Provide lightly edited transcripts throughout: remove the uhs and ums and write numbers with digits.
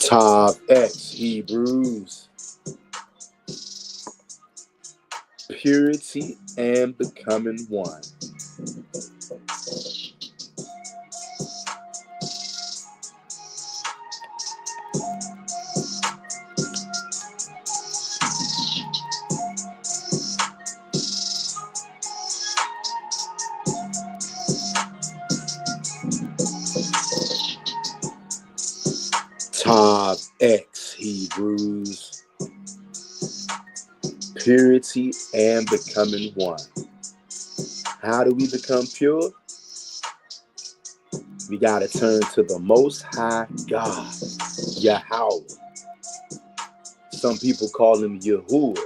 Top X Hebrews, purity and becoming one. Top X Hebrews, purity and becoming one. How do we become pure? We got to turn to the Most High God, Yahweh. Some people call him Yahuwah.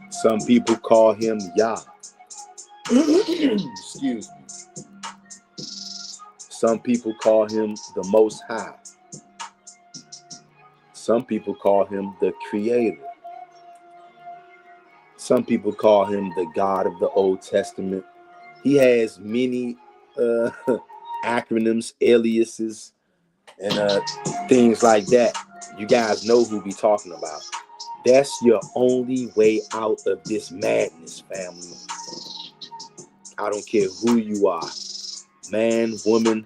Some people call him Yah. Excuse me. Some people call him the Most High. Some people call him the Creator. Some people call him the God of the Old Testament. He has many acronyms, aliases, and things like that. You guys know who we talking about. That's your only way out of this madness, family. I don't care who you are. Man, woman,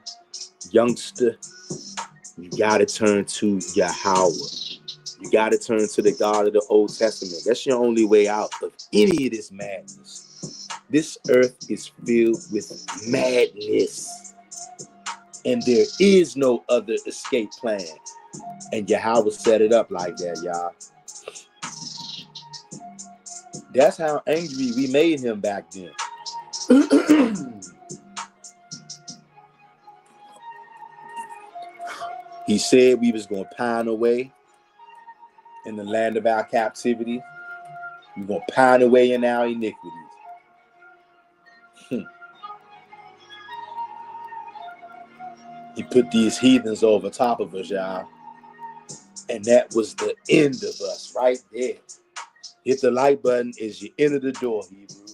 youngster. You got to turn to Yahweh. You got to turn to the God of the Old Testament. That's your only way out of any of this madness. This earth is filled with madness. And there is no other escape plan. And Yahweh set it up like that, y'all. That's how angry we made him back then. He said we was going to pine away in the land of our captivity. We're going to pine away in our iniquities. He put these heathens over top of us, y'all. And that was the end of us right there. Hit the like button as you enter the door, Hebrew.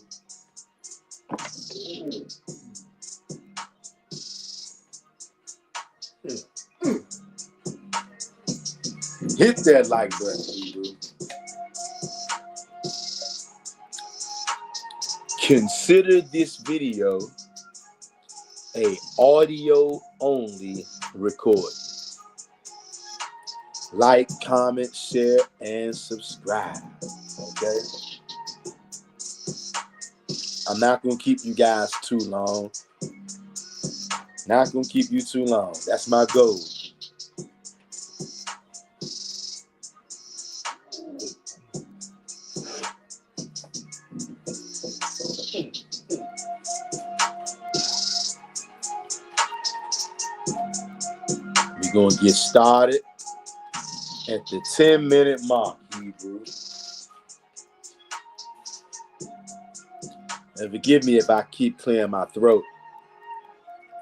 Hit that like button, Hebrew. Consider this video a audio only recording. Like, comment, share, and subscribe. Okay? I'm not going to keep you guys too long. Not going to keep you too long. That's my goal. We're going to get started at the 10-minute mark, Hebrew. And forgive me if I keep clearing my throat.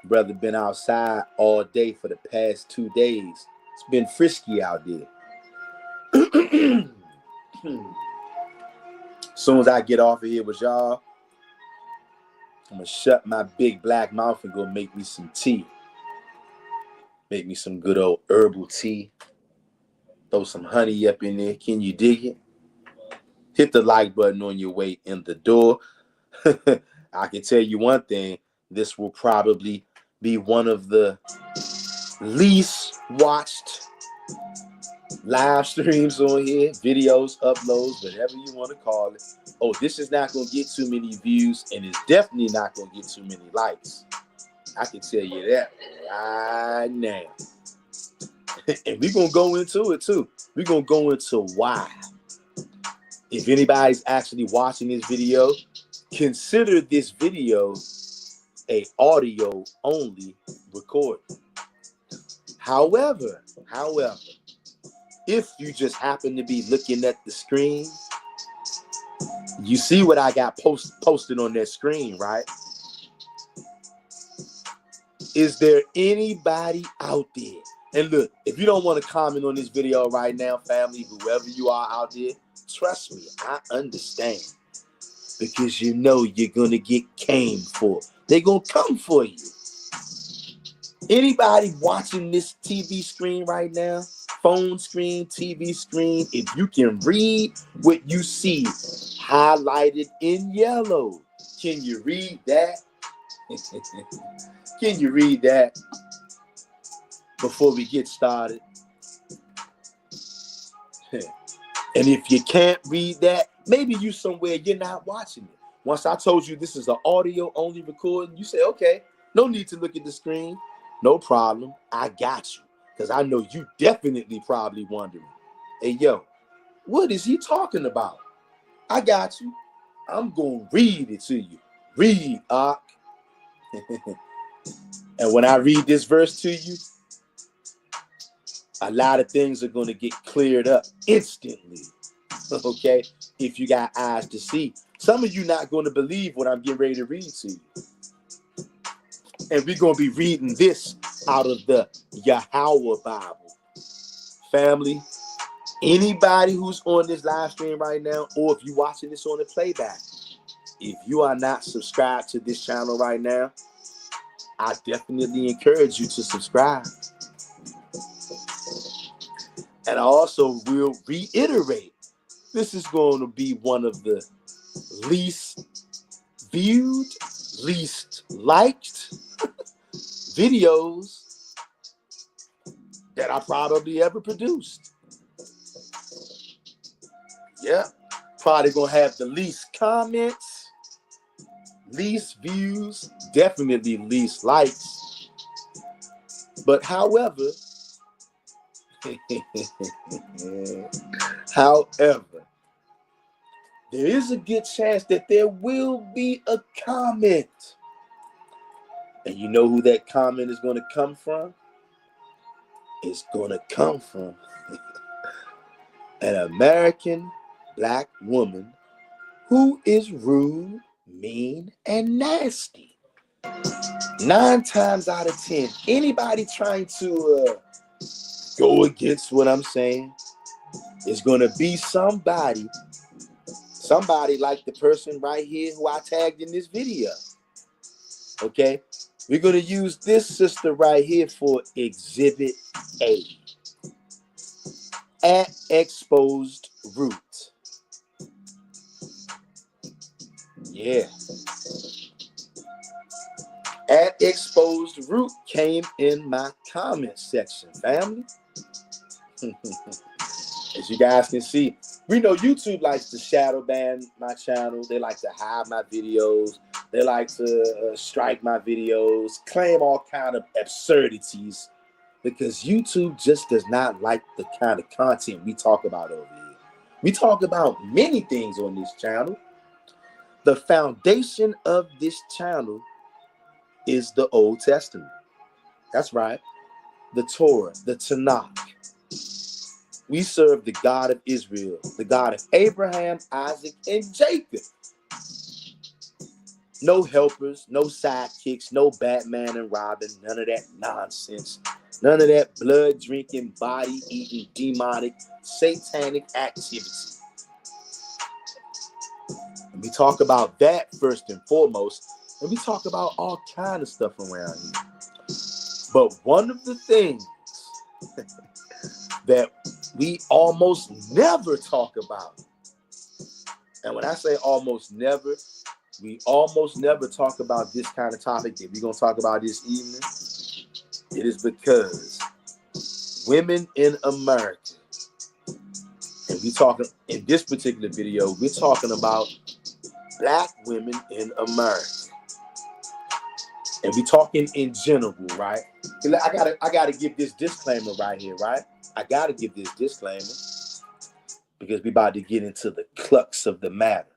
Brother been outside all day for the past 2 days. It's been frisky out there. As soon as I get off of here with y'all, I'm going to shut my big black mouth and go make me some tea. Make me some good old herbal tea. Throw some honey up in there. Can you dig it? Hit the like button on your way in the door. I can tell you one thing. This will probably be one of the least watched live streams on here. Videos, uploads, whatever you want to call it. Oh, this is not going to get too many views, and it's definitely not going to get too many likes. I can tell you that right now. And we're going to go into it too. We're going to go into why. If anybody's actually watching this video, consider this video a audio only recording. However, if you just happen to be looking at the screen, you see what I got posted on that screen, right? Is there anybody out there? And look, if you don't want to comment on this video right now, family, whoever you are out there, trust me, I understand. Because you know you're going to get came for. They're going to come for you. Anybody watching this TV screen right now, phone screen, TV screen, if you can read what you see highlighted in yellow, can you read that? Can you read that before we get started? And if you can't read that, maybe you somewhere you're not watching it. Once I told you this is an audio only recording, you say, okay, no need to look at the screen. No problem. I got you. Because I know you definitely probably wondering, hey, yo, what is he talking about? I got you. I'm going to read it to you. Read, Ak. And when I read this verse to you, a lot of things are going to get cleared up instantly. Okay? If you got eyes to see. Some of you not going to believe what I'm getting ready to read to you. And we're going to be reading this out of the Yahweh Bible. Family, anybody who's on this live stream right now, or if you're watching this on the playback, if you are not subscribed to this channel right now, I definitely encourage you to subscribe. And I also will reiterate, this is going to be one of the least viewed, least liked videos that I probably ever produced. Yeah, probably gonna have the least comments, least views, definitely least likes. But however, there is a good chance that there will be a comment. And you know who that comment is going to come from? It's going to come from an American black woman who is rude, mean, and nasty. 9 times out of 10, anybody trying to go against what I'm saying is going to be somebody like the person right here who I tagged in this video. Okay? We're going to use this sister right here for Exhibit A. At Exposed Root. Yeah. At Exposed Root came in my comment section, family. As you guys can see, we know YouTube likes to shadow ban my channel. They like to hide my videos. They like to strike my videos, claim all kind of absurdities, because YouTube just does not like the kind of content we talk about over here. We talk about many things on this channel. The foundation of this channel is the Old Testament. That's right. The Torah, the Tanakh. We serve the God of Israel, the God of Abraham, Isaac, and Jacob. No helpers, no sidekicks, no Batman and Robin, none of that nonsense. None of that blood-drinking, body-eating, demonic, satanic activity. And we talk about that first and foremost, and we talk about all kind of stuff around here. But one of the things that we almost never talk about, and when I say almost never, we almost never talk about this kind of topic that we're going to talk about this evening. It is because women in America, and we talking in this particular video, we're talking about Black women in America. And we talking in general, right? I gotta give this disclaimer right here, right? I gotta give this disclaimer because we about to get into the crux of the matter.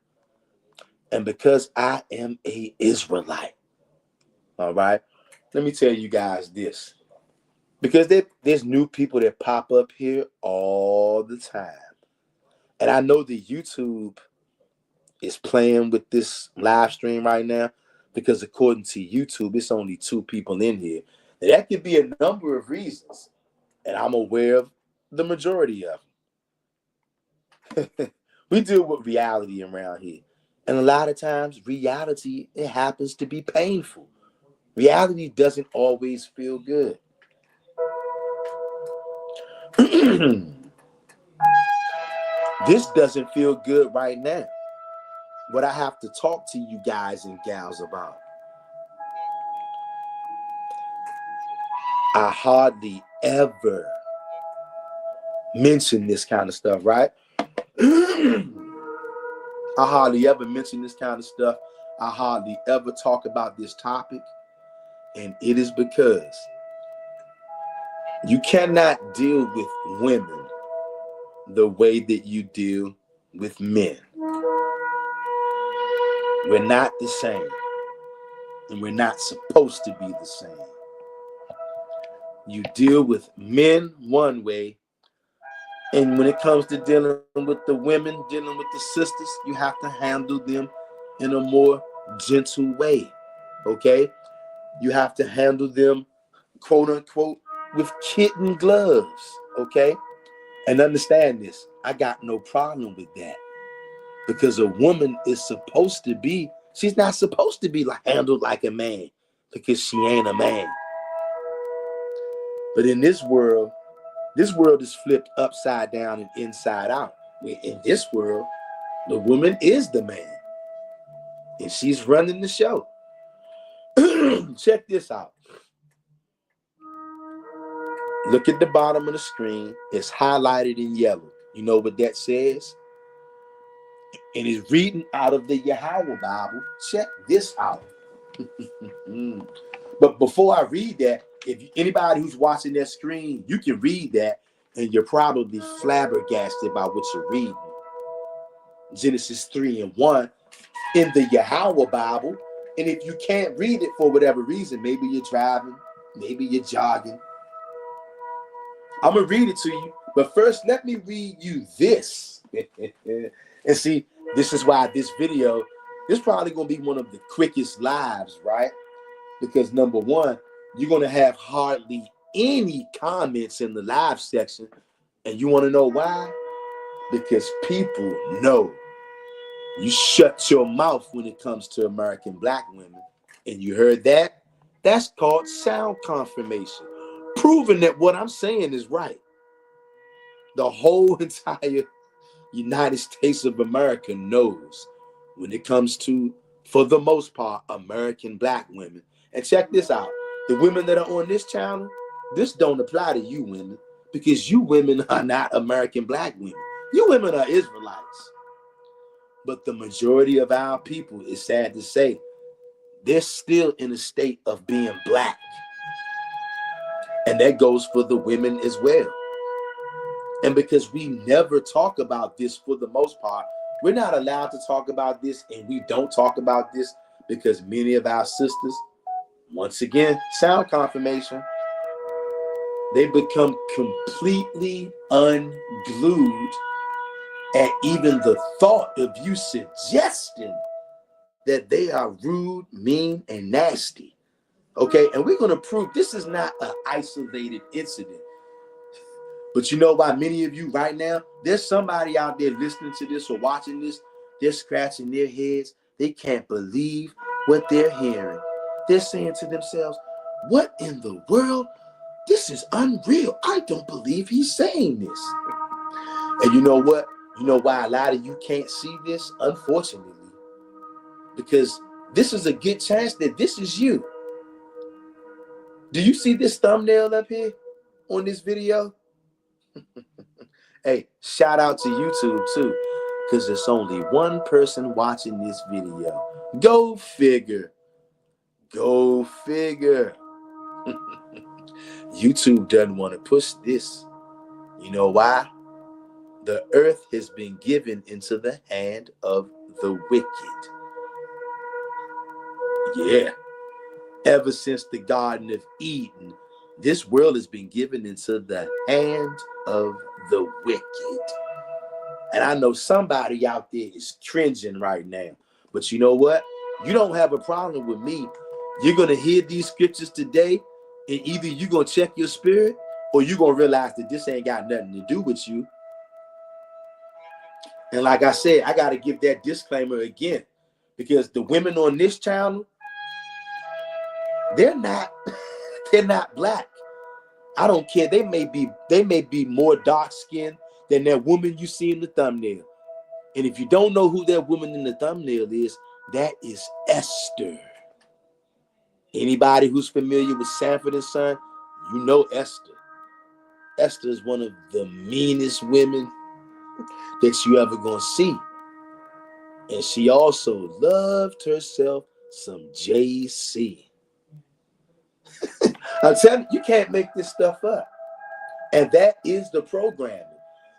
And because I am a Israelite, all right, let me tell you guys this. Because there's new people that pop up here all the time. And I know that YouTube is playing with this live stream right now because according to YouTube, it's only 2 people in here. Now, that could be a number of reasons. And I'm aware of the majority of them. We deal with reality around here. And a lot of times, reality, it happens to be painful. Reality doesn't always feel good. This doesn't feel good right now. What I have to talk to you guys and gals about. I hardly ever mention this kind of stuff, right? I hardly ever mention this kind of stuff. I hardly ever talk about this topic. And it is because you cannot deal with women the way that you deal with men. We're not the same. And we're not supposed to be the same. You deal with men one way. And when it comes to dealing with the women, dealing with the sisters, you have to handle them in a more gentle way, okay? You have to handle them, quote unquote, with kitten gloves, okay? And understand this, I got no problem with that. Because a woman is supposed to be, she's not supposed to be handled like a man because she ain't a man. But in this world is flipped upside down and inside out. In this world, the woman is the man. And she's running the show. Check this out. Look at the bottom of the screen. It's highlighted in yellow. You know what that says? And it's reading out of the Yahweh Bible. Check this out. But before I read that, if anybody who's watching that screen, you can read that and you're probably flabbergasted by what you're reading. Genesis 3:1 in the Yahweh Bible. And if you can't read it for whatever reason, maybe you're driving, maybe you're jogging, I'm going to read it to you. But first, let me read you this. And see, this is why this video, this is probably going to be one of the quickest lives, right? Because number one, you're going to have hardly any comments in the live section. And you want to know why? Because people know you shut your mouth when it comes to American Black women. And you heard that? That's called sound confirmation. Proving that what I'm saying is right. The whole entire United States of America knows when it comes to, for the most part, American Black women. And check this out. The women that are on this channel, this don't apply to you women because you women are not American black women. You women are Israelites. But the majority of our people, it's sad to say, they're still in a state of being black. And that goes for the women as well. And because we never talk about this for the most part, we're not allowed to talk about this, and we don't talk about this because many of our sisters, once again, sound confirmation, they become completely unglued at even the thought of you suggesting that they are rude, mean, and nasty. Okay, and we're going to prove this is not an isolated incident. But you know why many of you right now, there's somebody out there listening to this or watching this, they're scratching their heads. They can't believe what they're hearing. They're saying to themselves, what in the world? This is unreal. I don't believe he's saying this. And you know what? You know why a lot of you can't see this? Unfortunately, because this is a good chance that this is you. Do you see this thumbnail up here on this video? Hey, shout out to YouTube too, because there's only one person watching this video. Go figure. Go figure. YouTube doesn't want to push this. You know why? The earth has been given into the hand of the wicked. Yeah. Ever since the Garden of Eden, this world has been given into the hand of the wicked. And I know somebody out there is cringing right now. But you know what? You don't have a problem with me. You're going to hear these scriptures today, and either you're going to check your spirit, or you're going to realize that this ain't got nothing to do with you. And like I said, I got to give that disclaimer again, because the women on this channel, they're not black. I don't care. They may be more dark-skinned than that woman you see in the thumbnail. And if you don't know who that woman in the thumbnail is, that is Esther. Anybody who's familiar with Sanford and Son, you know Esther. Esther is one of the meanest women that you ever gonna see. And she also loved herself some JC. I'm telling you, you can't make this stuff up. And that is the programming.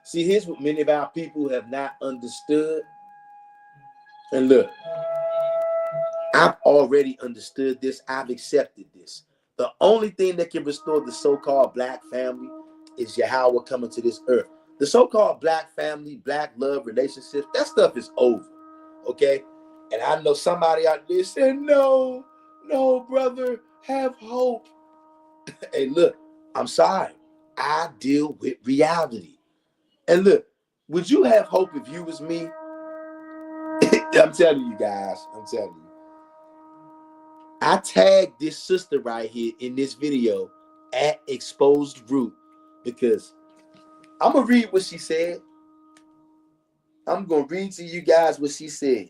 See, here's what many of our people have not understood. And look, I've already understood this. I've accepted this. The only thing that can restore the so-called black family is Yahweh coming to this earth. The so-called black family, black love, relationships, that stuff is over. Okay? And I know somebody out there said, no, brother, have hope. Hey, look, I'm sorry. I deal with reality. And look, would you have hope if you was me? I'm telling you guys, I'm telling you. I tagged this sister right here in this video at Exposed Root because I'm going to read what she said. I'm going to read to you guys what she said.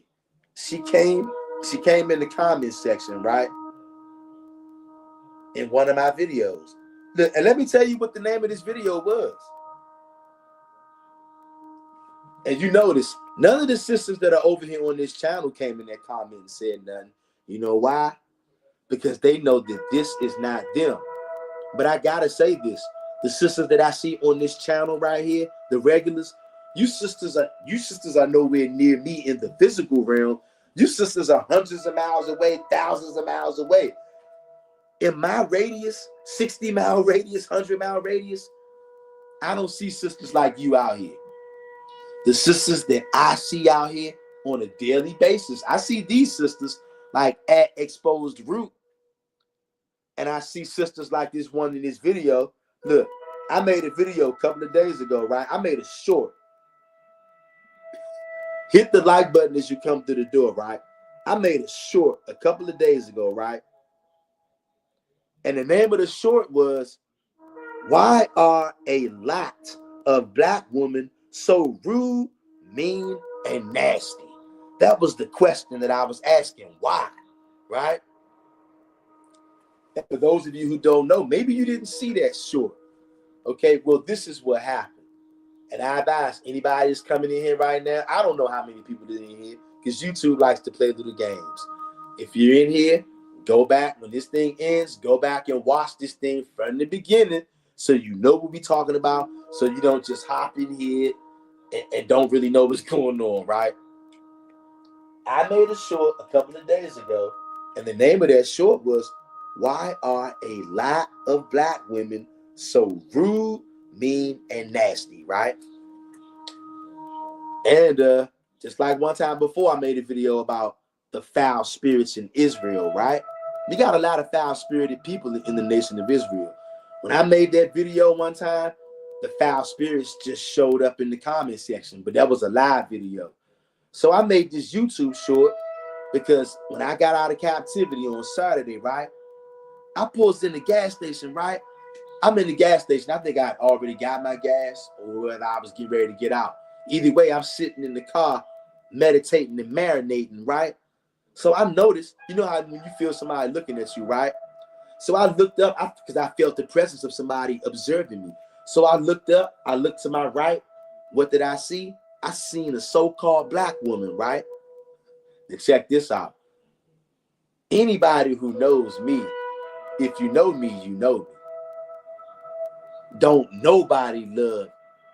She came in the comment section, right? In one of my videos. Look, and let me tell you what the name of this video was. And you notice, none of the sisters that are over here on this channel came in that comment and said nothing. You know why? Because they know that this is not them. But I gotta say this. The sisters that I see on this channel right here, the regulars, you sisters are nowhere near me in the physical realm. You sisters are hundreds of miles away, thousands of miles away. In my radius, 60-mile radius, 100-mile radius, I don't see sisters like you out here. The sisters that I see out here on a daily basis, I see these sisters like at Exposed Root. And I see sisters like this one in this video. Look, I made a video a couple of days ago, right? I made a short. Hit the like button as you come through the door, right? I made a short a couple of days ago, right? And the name of the short was, why are a lot of black women so rude, mean, and nasty? That was the question that I was asking. Why? Right? And for those of you who don't know, maybe you didn't see that short. Okay, well, this is what happened. And I advise anybody that's coming in here right now, I don't know how many people are in here because YouTube likes to play little games. If you're in here, go back when this thing ends, go back and watch this thing from the beginning so you know what we're talking about, so you don't just hop in here and don't really know what's going on, right? I made a short a couple of days ago, and the name of that short was "Why Are a Lot of Black Women So Rude, Mean, and Nasty?" Right? And just like one time before, I made a video about the foul spirits in Israel, right? We got a lot of foul spirited people in the nation of Israel. When I made that video one time, the foul spirits just showed up in the comment section, but that was a live video. So I made this YouTube short because when I got out of captivity on Saturday, right, I pulled in the gas station, right? I'm in the gas station. I think I already got my gas or I was getting ready to get out. Either way, I'm sitting in the car meditating and marinating, right? So I noticed, you know how when you feel somebody looking at you, right? So I looked up because I felt the presence of somebody observing me. So I looked up, I looked to my right. What did I see? I seen a so-called black woman, right? And check this out. Anybody who knows me, if you know me, you know me. Don't nobody love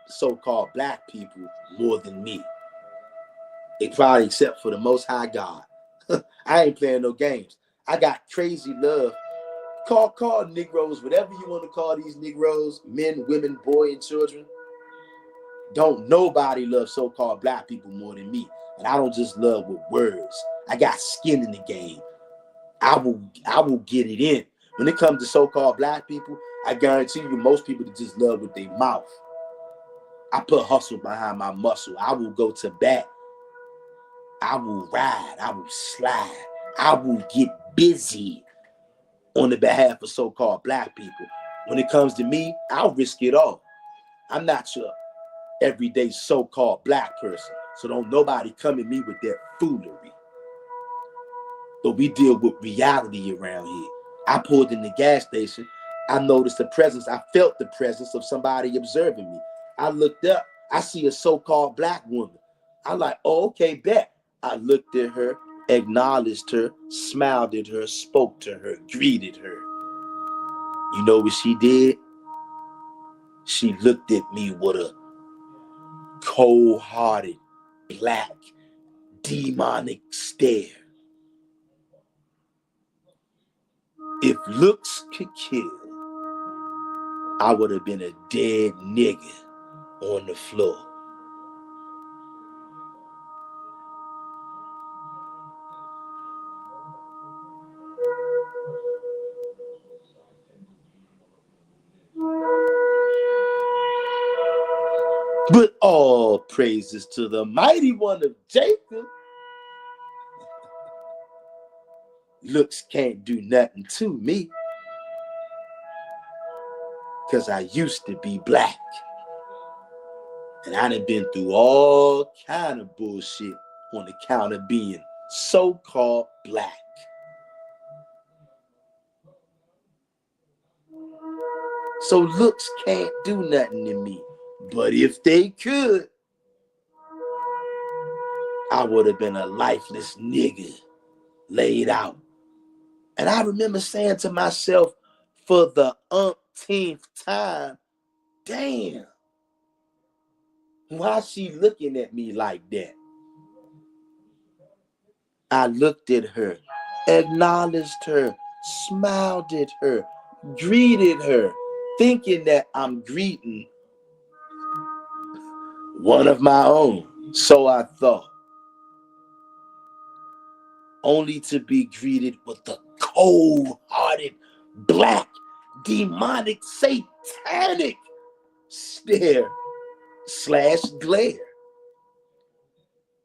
so-called black people more than me. They probably except for the Most High God. I ain't playing no games. I got crazy love. Call Negroes, whatever you want to call these Negroes, men, women, boy, and children. Don't nobody love so-called black people more than me. And I don't just love with words. I got skin in the game. I will get it in. When it comes to so-called black people, I guarantee you most people just love with their mouth. I put hustle behind my muscle. I will go to bat. I will ride. I will slide. I will get busy on the behalf of so-called black people. When it comes to me, I'll risk it all. I'm not your everyday so-called black person. So don't nobody come at me with that foolery. But we deal with reality around here. I pulled in the gas station. I noticed the presence. I felt the presence of somebody observing me. I looked up. I see a so-called black woman. I'm like, oh, okay, bet. I looked at her, acknowledged her, smiled at her, spoke to her, greeted her. You know what she did? She looked at me with a cold-hearted, black, demonic stare. If looks could kill, I would have been a dead nigga on the floor. But all praises to the mighty one of Jacob. Looks can't do nothing to me, because I used to be black. And I done been through all kind of bullshit on account of being so-called black. So looks can't do nothing to me. But if they could, I would have been a lifeless nigga laid out. And I remember saying to myself for the umpteenth time, damn, why she looking at me like that? I looked at her, acknowledged her, smiled at her, greeted her, thinking that I'm greeting one of my own. So I thought, only to be greeted with the cold-hearted, black, demonic, satanic stare / glare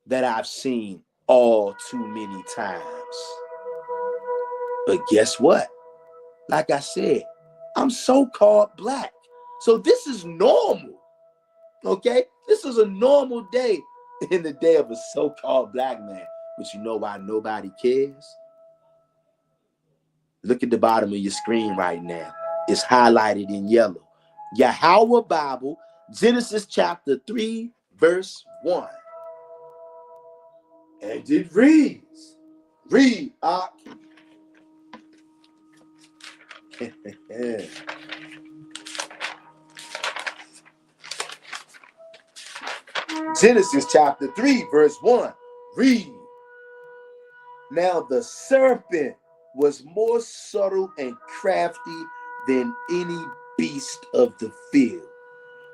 that I've seen all too many times. But guess what? Like I said, I'm so-called black. So this is normal. Okay? This is a normal day in the day of a so-called black man. But you know why nobody cares? Look at the bottom of your screen right now. It's highlighted in yellow. Yahweh Bible, Genesis chapter 3, verse 1. And it reads, read, Genesis chapter 3, verse 1. Read. Now the serpent was more subtle and crafty than any beast of the field,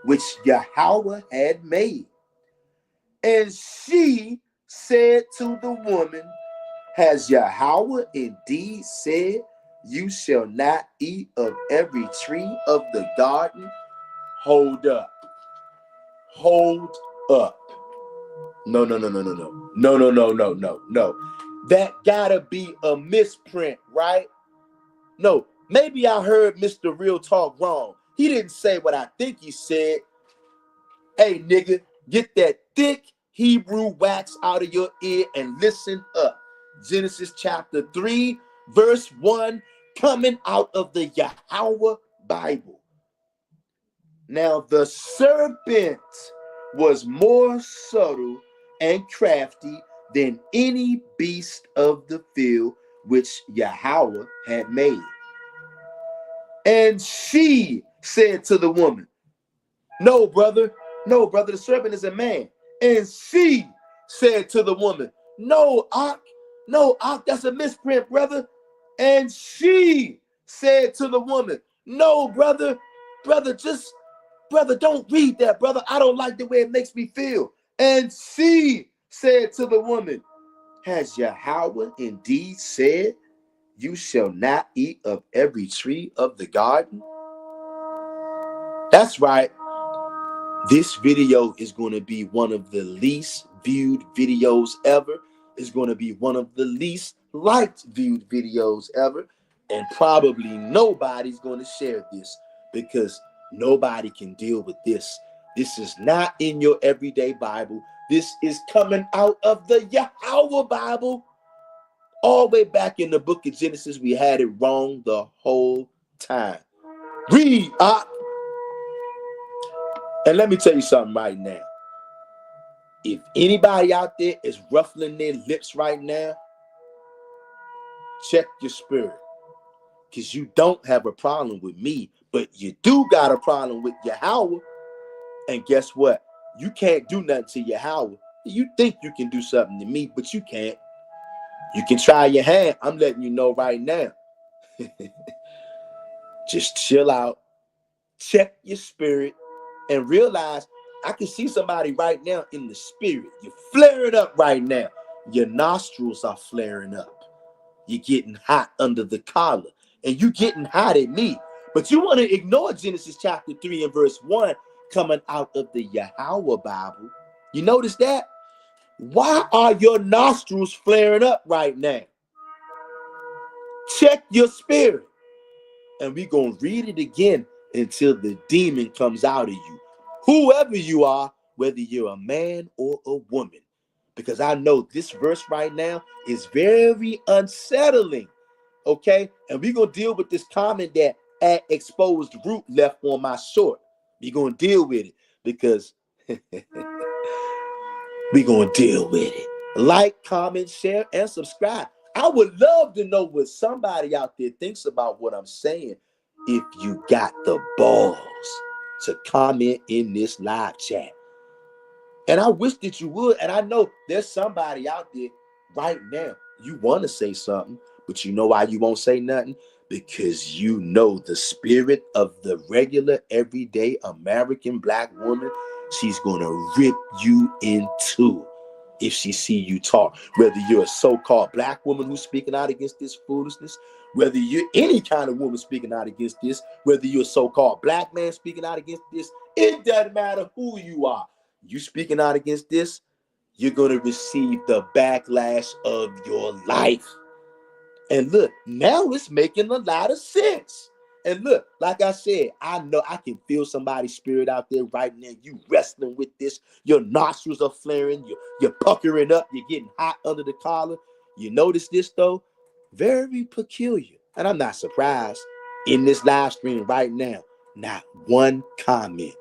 which Yahweh had made. And she said to the woman, has Yahweh indeed said, you shall not eat of every tree of the garden? Hold up. Hold up. No. That gotta be a misprint, right? No, maybe I heard Mr. Real Talk wrong. He didn't say what I think he said. Hey, nigga, get that thick Hebrew wax out of your ear and listen up. Genesis chapter 3, verse 1, coming out of the Yahweh Bible. Now the serpent was more subtle and crafty than any beast of the field which Yahweh had made. And she said to the woman, no, brother, the serpent is a man. And she said to the woman, no, that's a misprint, brother. And she said to the woman, no, brother, don't read that, brother. I don't like the way it makes me feel. And she said to the woman, has Yahweh indeed said, you shall not eat of every tree of the garden? That's right. This video is going to be one of the least viewed videos ever. It's going to be one of the least liked viewed videos ever. And probably nobody's going to share this because nobody can deal with this. This is not in your everyday Bible. This is coming out of the Yahweh Bible. All the way back in the book of Genesis, we had it wrong the whole time. Read, and let me tell you something right now. If anybody out there is ruffling their lips right now, check your spirit. Because you don't have a problem with me, but you do got a problem with Yahweh. And guess what? You can't do nothing to Yahweh. You think you can do something to me, but you can't. You can try your hand. I'm letting you know right now. Just chill out. Check your spirit. And realize I can see somebody right now in the spirit. You're flaring up right now. Your nostrils are flaring up. You're getting hot under the collar. And you're getting hot at me. But you want to ignore Genesis chapter 3 and verse 1 coming out of the Yahweh Bible. You notice that? Why are your nostrils flaring up right now? Check your spirit. And we're going to read it again until the demon comes out of you. Whoever you are, whether you're a man or a woman. Because I know this verse right now is very unsettling. Okay? And we're going to deal with this comment that at exposed root left on my short. We're going to deal with it because we're going to deal with it. Like, comment, share, and subscribe. I would love to know what somebody out there thinks about what I'm saying. If you got the balls to comment in this live chat. And I wish that you would. And I know there's somebody out there right now. You want to say something, but you know why you won't say nothing? Because you know the spirit of the regular, everyday American black woman, she's going to rip you in two if she see you talk. Whether you're a so-called black woman who's speaking out against this foolishness, whether you're any kind of woman speaking out against this, whether you're a so-called black man speaking out against this, it doesn't matter who you are. You speaking out against this, you're going to receive the backlash of your life. And look, now it's making a lot of sense. And look, like I said, I know I can feel somebody's spirit out there right now. You wrestling with this. Your nostrils are flaring. You're puckering up. You're getting hot under the collar. You notice this, though? Very peculiar. And I'm not surprised. In this live stream right now, Not one comment.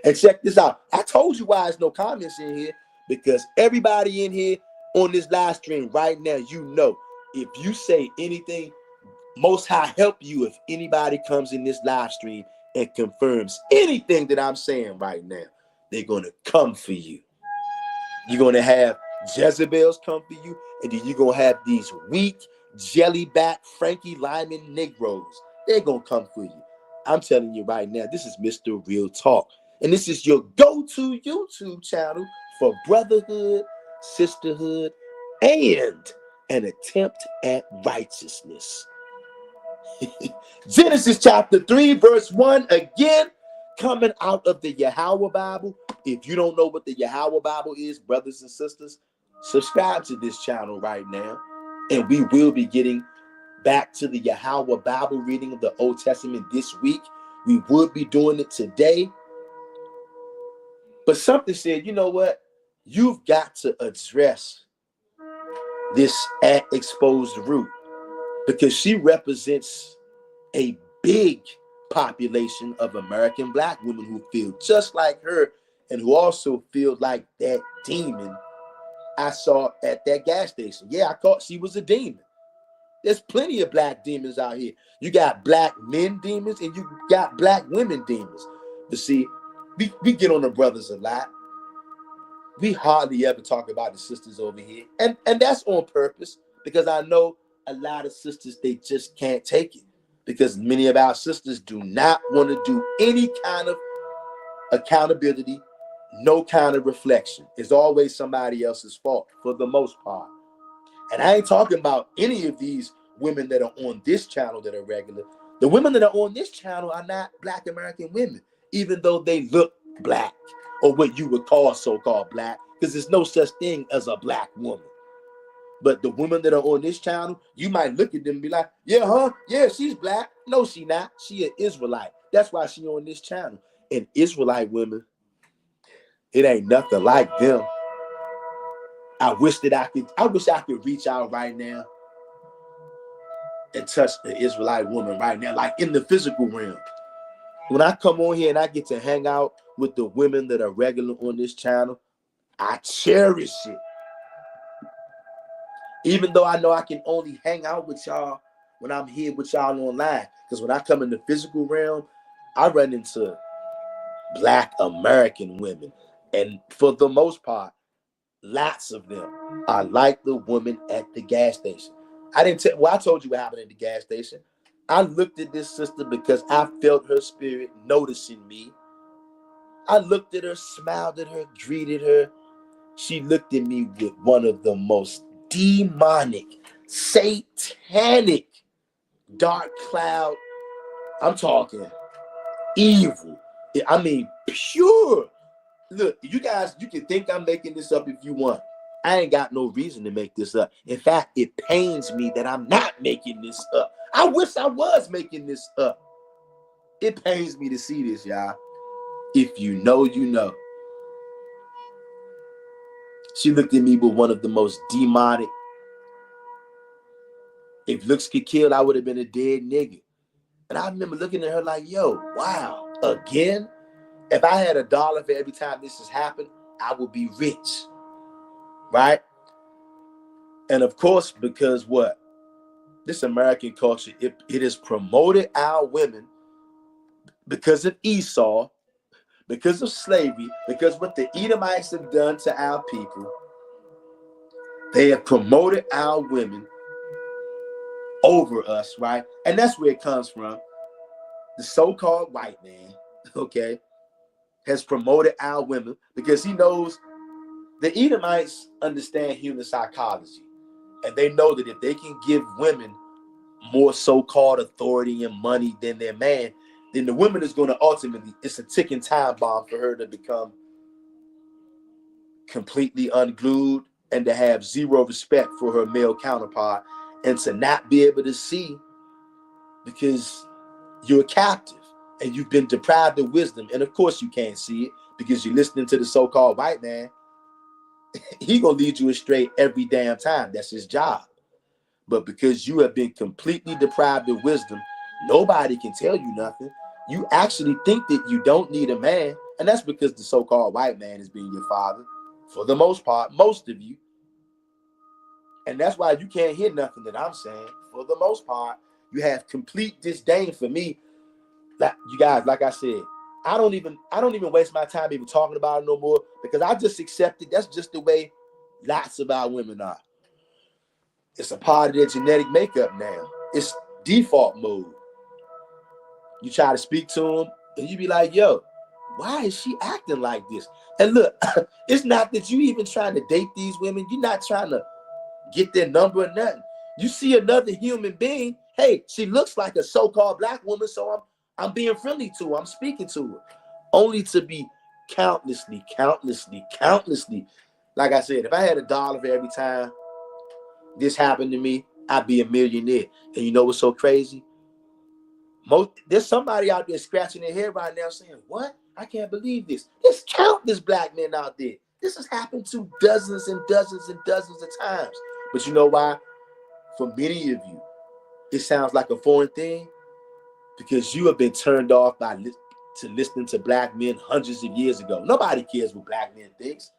And check this out. I told you why there's no comments in here, because everybody in here on this live stream right now, you know, if you say anything, Most High help you if anybody comes in this live stream and confirms anything that I'm saying right now. They're going to come for you. You're going to have Jezebels come for you, and then you're going to have these weak, jellyback, Frankie Lyman Negroes. They're going to come for you. I'm telling you right now, this is Mr. Real Talk. And this is your go-to YouTube channel for brotherhood, sisterhood, and an attempt at righteousness. Genesis chapter 3, verse 1, again, coming out of the Yahweh Bible. If you don't know what the Yahweh Bible is, brothers and sisters, subscribe to this channel right now. And we will be getting back to the Yahweh Bible reading of the Old Testament this week. We would be doing it today. But something said, you know what? You've got to address this at exposed root, because she represents a big population of American black women who feel just like her and who also feel like that demon I saw at that gas station. Yeah, I thought she was a demon. There's plenty of black demons out here. You got black men demons and you got black women demons. But see, we get on the brothers a lot. We hardly ever talk about the sisters over here. And that's on purpose, because I know a lot of sisters, they just can't take it, because many of our sisters do not want to do any kind of accountability, no kind of reflection. It's always somebody else's fault for the most part. And I ain't talking about any of these women that are on this channel that are regular. The women that are on this channel are not black American women, even though they look black, or what you would call so-called black, because there's no such thing as a black woman. But the women that are on this channel, you might look at them and be like, yeah, she's black. No, she not. She an Israelite. That's why she on this channel. And Israelite women, it ain't nothing like them. I wish I could reach out right now and touch the Israelite woman right now, like in the physical realm. When I come on here and I get to hang out with the women that are regular on this channel, I cherish it. Even though I know I can only hang out with y'all when I'm here with y'all online. Because when I come in the physical realm, I run into black American women. And for the most part, lots of them are like the woman at the gas station. I told you what happened at the gas station. I looked at this sister because I felt her spirit noticing me. I looked at her, smiled at her, greeted her. She looked at me with one of the most demonic, satanic, dark cloud. I'm talking evil. I mean, pure. Look, you guys, you can think I'm making this up if you want. I ain't got no reason to make this up. In fact, it pains me that I'm not making this up. I wish I was making this up. It pains me to see this, y'all. If you know, you know. She looked at me with one of the most demonic. If looks could kill, I would have been a dead nigga. And I remember looking at her like, yo, wow, again? If I had $1 for every time this has happened, I would be rich. Right? And of course, because what? This American culture, it has promoted our women because of Esau, because of slavery, because what the Edomites have done to our people. They have promoted our women over us, right? And that's where it comes from. The so-called white man, okay, has promoted our women because he knows the Edomites understand human psychology. And they know that if they can give women more so-called authority and money than their man, then the woman is going to ultimately, it's a ticking time bomb for her to become completely unglued and to have zero respect for her male counterpart and to not be able to see because you're a captive and you've been deprived of wisdom. And of course you can't see it because you're listening to the so-called white man. He gonna lead you astray every damn time. That's his job. But because you have been completely deprived of wisdom, nobody can tell you nothing. you actually think that you don't need a man, and that's because the so-called white man is being your father for the most part, most of you. And that's why you can't hear nothing that I'm saying. For the most part, you have complete disdain for me. Like you guys, like I said, I don't even waste my time even talking about it no more, because I just accept it. That's just the way lots of our women are. It's a part of their genetic makeup now. It's default mode. You try to speak to them, and you be like, yo, why is she acting like this? And look, it's not that you even trying to date these women. You're not trying to get their number or nothing. You see another human being, hey, she looks like a so-called black woman, so I'm being friendly to her. I'm speaking to her. Only to be countlessly, like I said, if I had $1 for every time this happened to me, I'd be a millionaire. And you know what's so crazy? There's somebody out there scratching their head right now saying, what? I can't believe this. There's countless black men out there. This has happened to dozens and dozens and dozens of times. But you know why? For many of you, it sounds like a foreign thing, because you have been turned off by listening to black men hundreds of years ago. Nobody cares what black men thinks.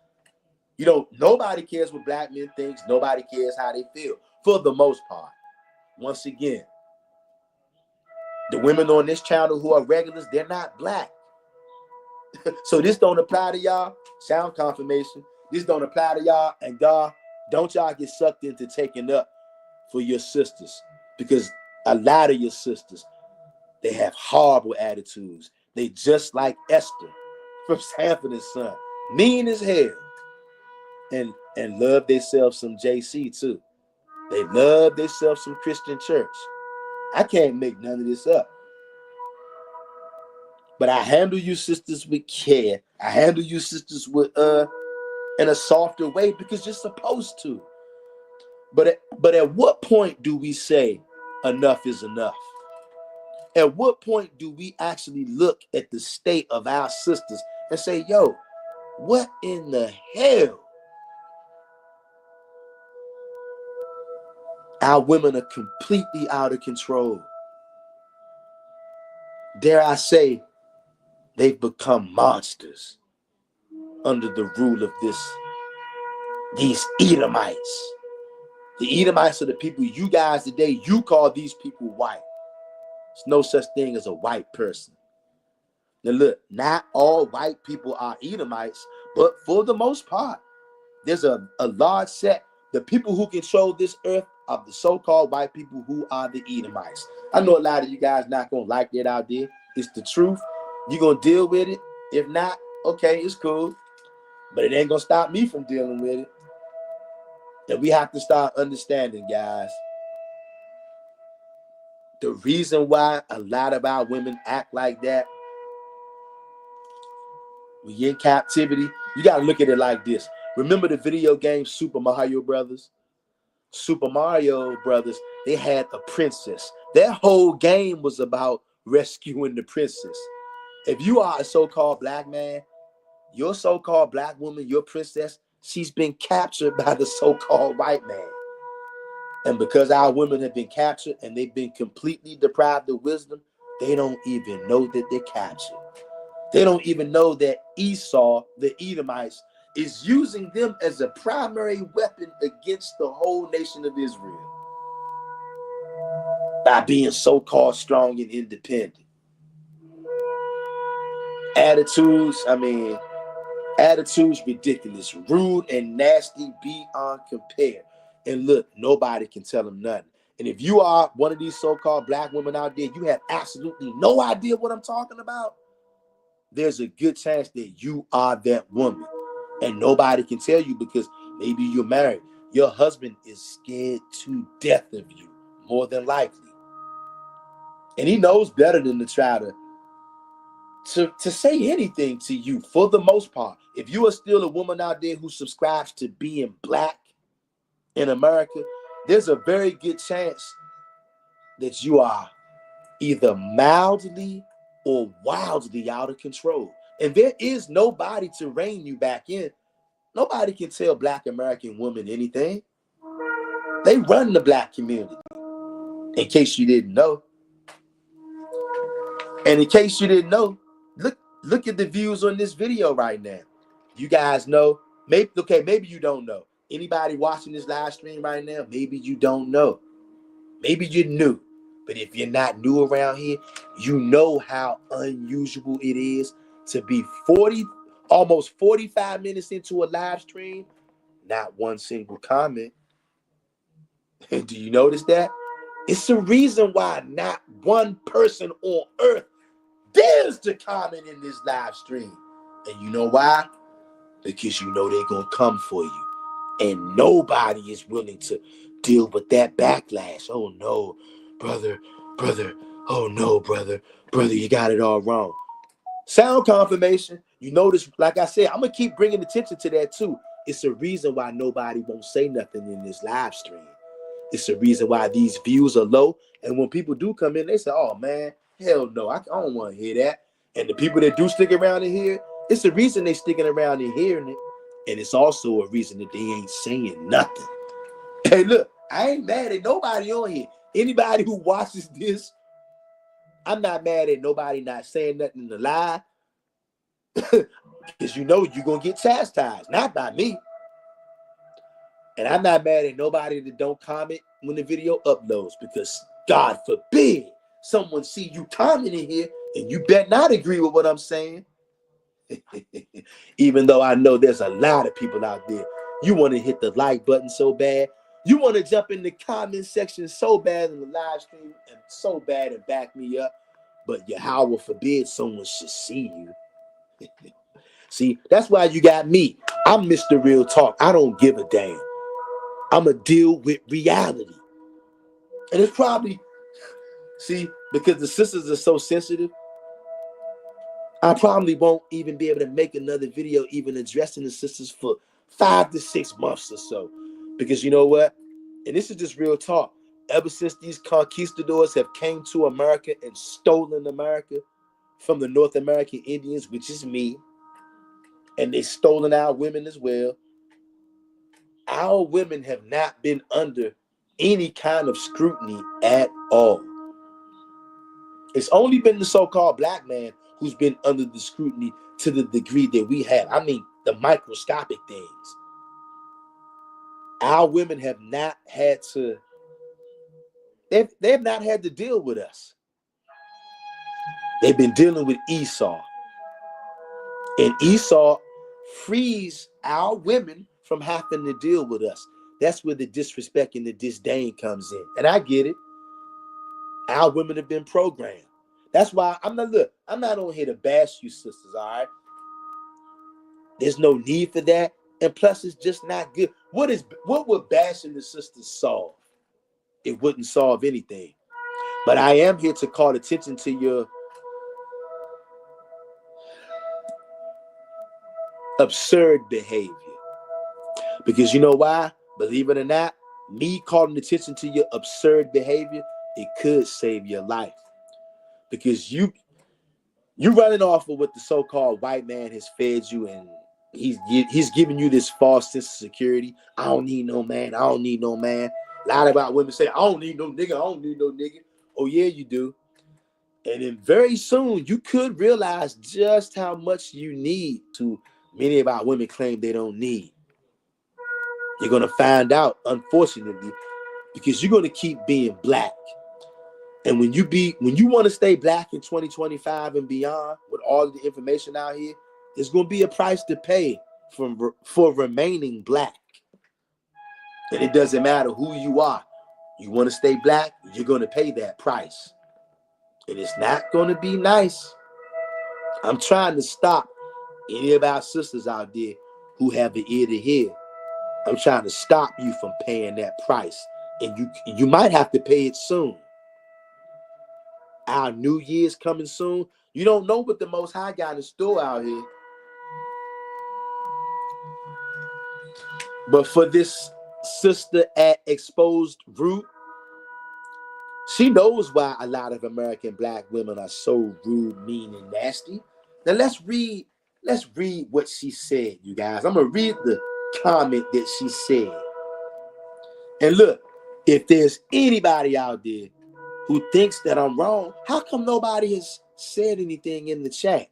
Nobody cares what black men thinks. Nobody cares how they feel, for the most part. Once again, the women on this channel who are regulars, they're not black. So this don't apply to y'all. Sound confirmation. This don't apply to y'all. And God, don't y'all get sucked into taking up for your sisters, because a lot of your sisters, they have horrible attitudes. They just like Esther from Sanford and Son, mean as hell, and love themselves some JC too. They love themselves some Christian church. I can't make none of this up. But I handle you sisters with care. I handle you sisters with in a softer way, because you're supposed to. But at what point do we say enough is enough? At what point do we actually look at the state of our sisters and say, yo, what in the hell? Our women are completely out of control. Dare I say, they've become monsters under the rule of these Edomites. The Edomites are the people you guys today, you call these people white. There's no such thing as a white person. Now look, not all white people are Edomites, but for the most part, there's a large set. The people who control this earth are the so-called white people who are the Edomites. I know a lot of you guys not going to like that out there. It's the truth. You're going to deal with it. If not, okay, it's cool. But it ain't going to stop me from dealing with it. And we have to start understanding, guys, the reason why a lot of our women act like that, when you're in captivity, you got to look at it like this. Remember the video game Super Mario Brothers? Super Mario Brothers, they had a princess. Their whole game was about rescuing the princess. If you are a so-called black man, your so-called black woman, your princess, she's been captured by the so-called white man. And because our women have been captured and they've been completely deprived of wisdom, they don't even know that they're captured. They don't even know that Esau, the Edomites, is using them as a primary weapon against the whole nation of Israel by being so-called strong and independent. Attitudes ridiculous, rude and nasty beyond compare. And look, nobody can tell them nothing. And if you are one of these so-called black women out there, you have absolutely no idea what I'm talking about. There's a good chance that you are that woman. And nobody can tell you, because maybe you're married. Your husband is scared to death of you, more than likely. And he knows better than to try to say anything to you, for the most part. If you are still a woman out there who subscribes to being black in America, there's a very good chance that you are either mildly or wildly out of control. And there is nobody to rein you back in. Nobody can tell black American women anything. They run the black community, in case you didn't know. And in case you didn't know, look at the views on this video right now. You guys know, maybe you don't know. Anybody watching this live stream right now, maybe you don't know. Maybe you're new. But if you're not new around here, you know how unusual it is to be almost 45 minutes into a live stream, not one single comment. And do you notice that? It's the reason why not one person on earth dares to comment in this live stream. And you know why? Because you know they're going to come for you. And nobody is willing to deal with that backlash. Oh no, brother. Oh no, brother, you got it all wrong. Sound confirmation. You notice, like I said, I'm going to keep bringing attention to that too. It's a reason why nobody won't say nothing in this live stream. It's the reason why these views are low. And when people do come in, they say, oh man, hell no, I don't want to hear that. And the people that do stick around in here, it's the reason they sticking around and hearing it. And it's also a reason that they ain't saying nothing. Hey, look, I ain't mad at nobody on here. Anybody who watches this, I'm not mad at nobody not saying nothing to lie. Because you know you're going to get chastised, not by me. And I'm not mad at nobody that don't comment when the video uploads, because God forbid someone see you commenting here and you better not agree with what I'm saying. Even though I know there's a lot of people out there, you want to hit the like button so bad. You want to jump in the comment section so bad in the live stream and so bad and back me up. But Yahweh forbid someone should see you. See, that's why you got me. I'm Mr. Real Talk. I don't give a damn. I'm going to deal with reality. And it's probably, see, because the sisters are so sensitive, I probably won't even be able to make another video even addressing the sisters for 5 to 6 months or so. Because you know what? And this is just real talk. Ever since these conquistadors have came to America and stolen America from the North American Indians, which is me, and they stolen our women as well, our women have not been under any kind of scrutiny at all. It's only been the so-called black man who's been under the scrutiny to the degree that we have. I mean, the microscopic things. Our women have not had to, they've not had to deal with us. They've been dealing with Esau. And Esau frees our women from having to deal with us. That's where the disrespect and the disdain comes in. And I get it. Our women have been programmed. That's why I'm not on here to bash you sisters, all right? There's no need for that. And plus, it's just not good. What would bashing the sisters solve? It wouldn't solve anything. But I am here to call attention to your absurd behavior. Because you know why? Believe it or not, me calling attention to your absurd behavior, it could save your life. Because you running off of what the so-called white man has fed you, and he's giving you this false sense of security. I don't need no man. I don't need no man. A lot about women say, I don't need no nigga. I don't need no nigga. Oh, yeah, you do. And then very soon, you could realize just how much you need to many of our women claim they don't need. You're going to find out, unfortunately, because you're going to keep being black. And when you want to stay black in 2025 and beyond, with all of the information out here, there's going to be a price to pay for remaining black. And it doesn't matter who you are. You want to stay black, you're going to pay that price. And it's not going to be nice. I'm trying to stop any of our sisters out there who have the ear to hear. I'm trying to stop you from paying that price. And you might have to pay it soon. Our New Year's coming soon. You don't know what the Most High got in store out here. But for this sister at Exposed Root, she knows why a lot of American black women are so rude, mean, and nasty. Now let's read what she said, you guys. I'm gonna read the comment that she said. And look, if there's anybody out there who thinks that I'm wrong, how come nobody has said anything in the chat?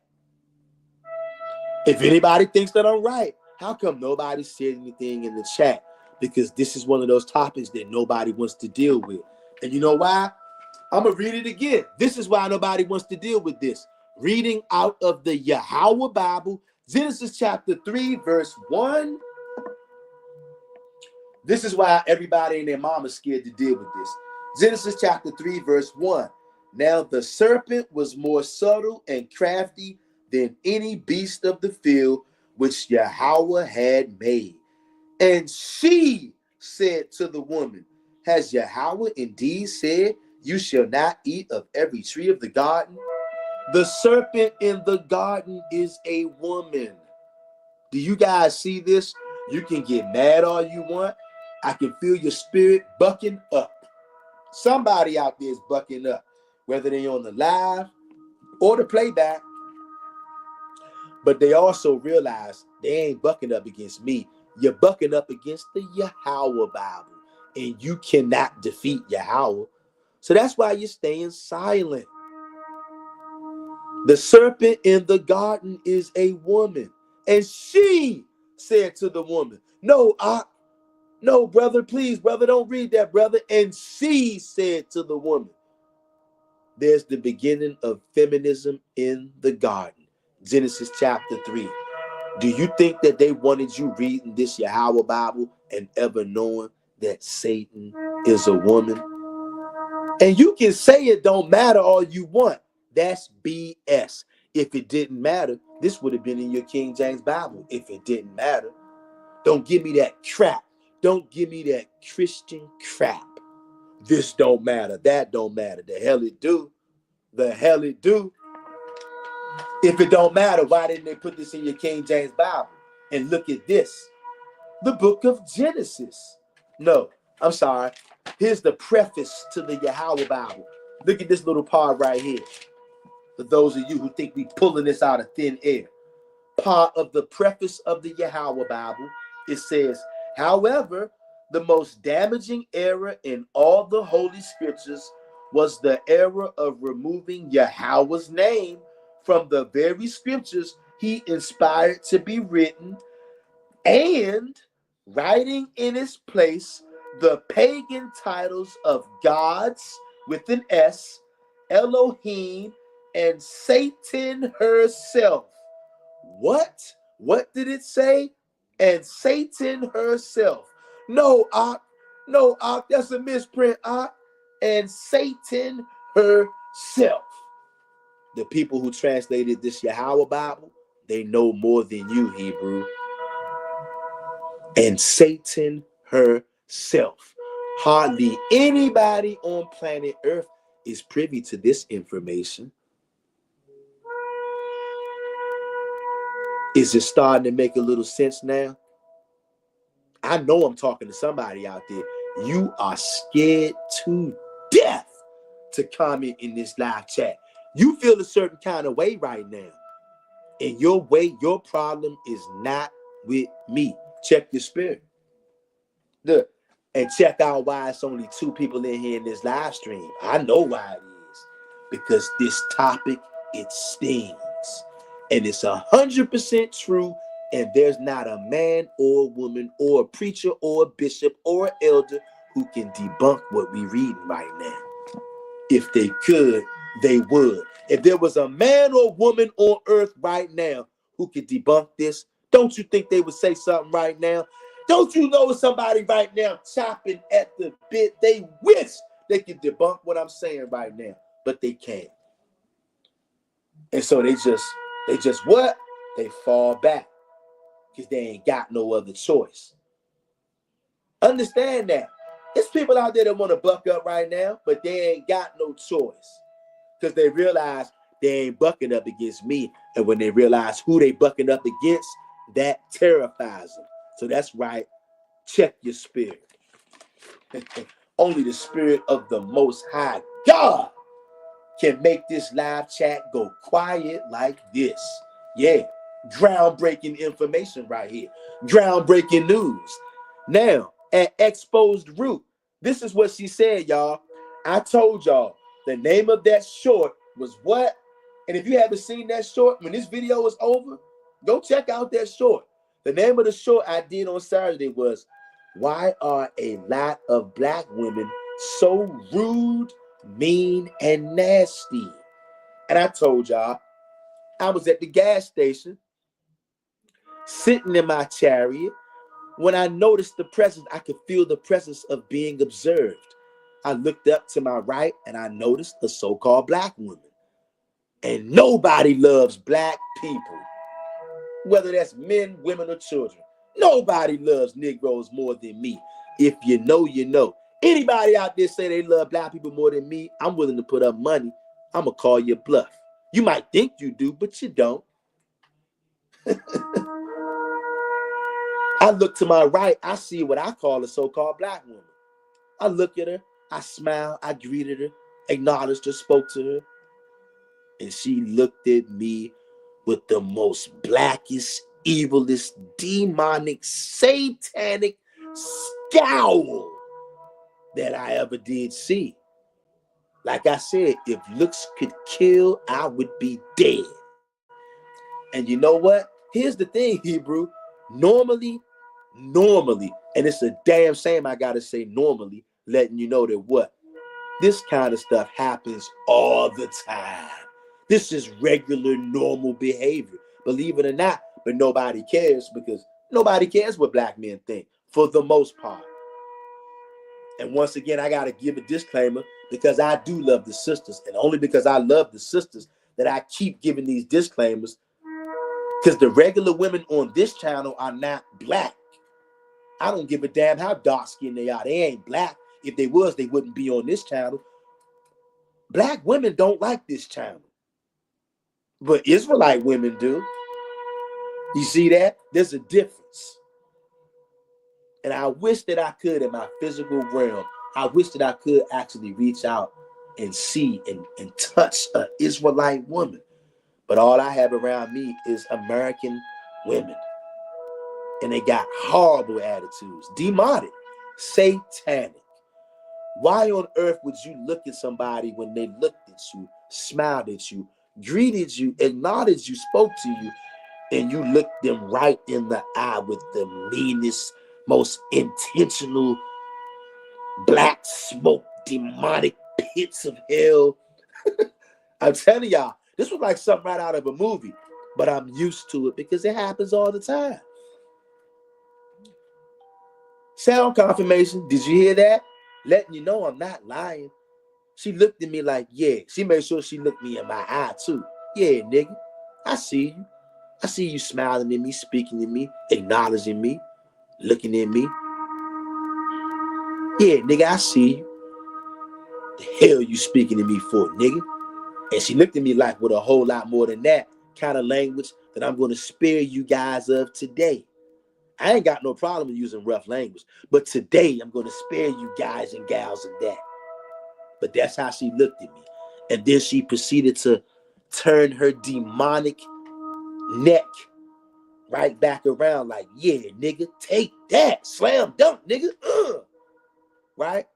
If anybody thinks that I'm right, how come nobody said anything in the chat? Because this is one of those topics that nobody wants to deal with. And you know why? I'm going to read it again. This is why nobody wants to deal with this. Reading out of the Yahweh Bible, Genesis chapter 3, verse 1. This is why everybody and their mom is scared to deal with this. Genesis chapter 3, verse 1. Now the serpent was more subtle and crafty than any beast of the field which Yahweh had made. And she said to the woman, has Yahweh indeed said, you shall not eat of every tree of the garden? The serpent in the garden is a woman. Do you guys see this? You can get mad all you want. I can feel your spirit bucking up. Somebody out there is bucking up, whether they're on the live or the playback. But they also realize they ain't bucking up against me. You're bucking up against the Yahweh Bible, and you cannot defeat Yahweh. So that's why you're staying silent. The serpent in the garden is a woman, and she said to the woman, no, brother, please, brother, don't read that, brother. And she said to the woman, there's the beginning of feminism in the garden. Genesis chapter 3. Do you think that they wanted you reading this Yahweh Bible and ever knowing that Satan is a woman? And you can say it don't matter all you want. That's BS. If it didn't matter, this would have been in your King James Bible. If it didn't matter, don't give me that crap. Don't give me that Christian crap. This don't matter. That don't matter. The hell it do. The hell it do. If it don't matter, why didn't they put this in your King James Bible? And look at this. The book of Genesis. No, I'm sorry. Here's the preface to the Yahweh Bible. Look at this little part right here. For those of you who think we pulling this out of thin air. Part of the preface of the Yahweh Bible, it says, however, the most damaging error in all the Holy Scriptures was the error of removing Yahweh's name from the very scriptures he inspired to be written and writing in its place the pagan titles of gods with an S, Elohim, and Satan herself. What? What did it say? And Satan herself. No, that's a misprint, and Satan herself. The people who translated this Yahweh Bible, they know more than you, Hebrew. And Satan herself. Hardly anybody on planet Earth is privy to this information. Is it starting to make a little sense now? I know I'm talking to somebody out there. You are scared to death to comment in this live chat. You feel a certain kind of way right now. And your problem is not with me. Check your spirit. Look, and check out why it's only 2 people in here in this live stream. I know why it is. Because this topic, it stings. And it's 100% true. And there's not a man or a woman or a preacher or a bishop or an elder who can debunk what we're reading right now. If they could, they would. If there was a man or woman on earth right now who could debunk this, don't you think they would say something right now? Don't you know somebody right now chopping at the bit? They wish they could debunk what I'm saying right now, but they can't. And so they just what? They fall back because they ain't got no other choice. Understand that. There's people out there that want to buck up right now, but they ain't got no choice because they realize they ain't bucking up against me. And when they realize who they bucking up against, that terrifies them. So that's right. Check your spirit. Only the spirit of the Most High God can make this live chat go quiet like this. Yeah, groundbreaking information right here. Groundbreaking news. Now, at Exposed Root, this is what she said, y'all. I told y'all, The name of that short was what? And if you haven't seen that short, when this video is over, go check out that short. The name of the short I did on Saturday was, why are a lot of black women so rude, mean, and nasty? And I told y'all, I was at the gas station, sitting in my chariot. When I noticed the presence, I could feel the presence of being observed. I looked up to my right and I noticed a so-called black woman. And nobody loves black people, whether that's men, women, or children. Nobody loves Negroes more than me. If you know, you know. Anybody out there say they love black people more than me, I'm willing to put up money. I'm going to call you bluff. You might think you do, but you don't. I look to my right, I see what I call a so-called black woman. I look at her, I smile, I greeted her, acknowledged her, spoke to her. And she looked at me with the most blackest, evilest, demonic, satanic scowl that I ever did see. Like I said, if looks could kill, I would be dead. And you know what? Here's the thing, Hebrew. Normally, and it's a damn shame I gotta say normally, letting you know that what? This kind of stuff happens all the time. This is regular, normal behavior. Believe it or not, but nobody cares because nobody cares what black men think for the most part. And once again, I got to give a disclaimer because I do love the sisters. And only because I love the sisters that I keep giving these disclaimers, because the regular women on this channel are not black. I don't give a damn how dark skinned they are. They ain't black. If they was, they wouldn't be on this channel. Black women don't like this channel. But Israelite women do. You see that? There's a difference. And I wish that I could in my physical realm. I wish that I could actually reach out and see and touch an Israelite woman. But all I have around me is American women. And they got horrible attitudes, demonic, satanic. Why on earth would you look at somebody when they looked at you, smiled at you, greeted you, acknowledged you, spoke to you, and you looked them right in the eye with the meanest, most intentional, black smoke, demonic pits of hell? I'm telling y'all, this was like something right out of a movie, but I'm used to it because it happens all the time. Sound confirmation. Did you hear that? Letting you know I'm not lying. She looked at me like, yeah. She made sure she looked me in my eye too. Yeah, nigga, I see you. I see you smiling at me, speaking to me, acknowledging me, looking at me. Yeah, nigga, I see you. The hell you speaking to me for, nigga? And she looked at me like with a whole lot more than that kind of language that I'm going to spare you guys of today. I ain't got no problem using rough language, but today I'm going to spare you guys and gals of that. But that's how she looked at me. And then she proceeded to turn her demonic neck right back around like, yeah, nigga, take that. Slam dunk, nigga. Right?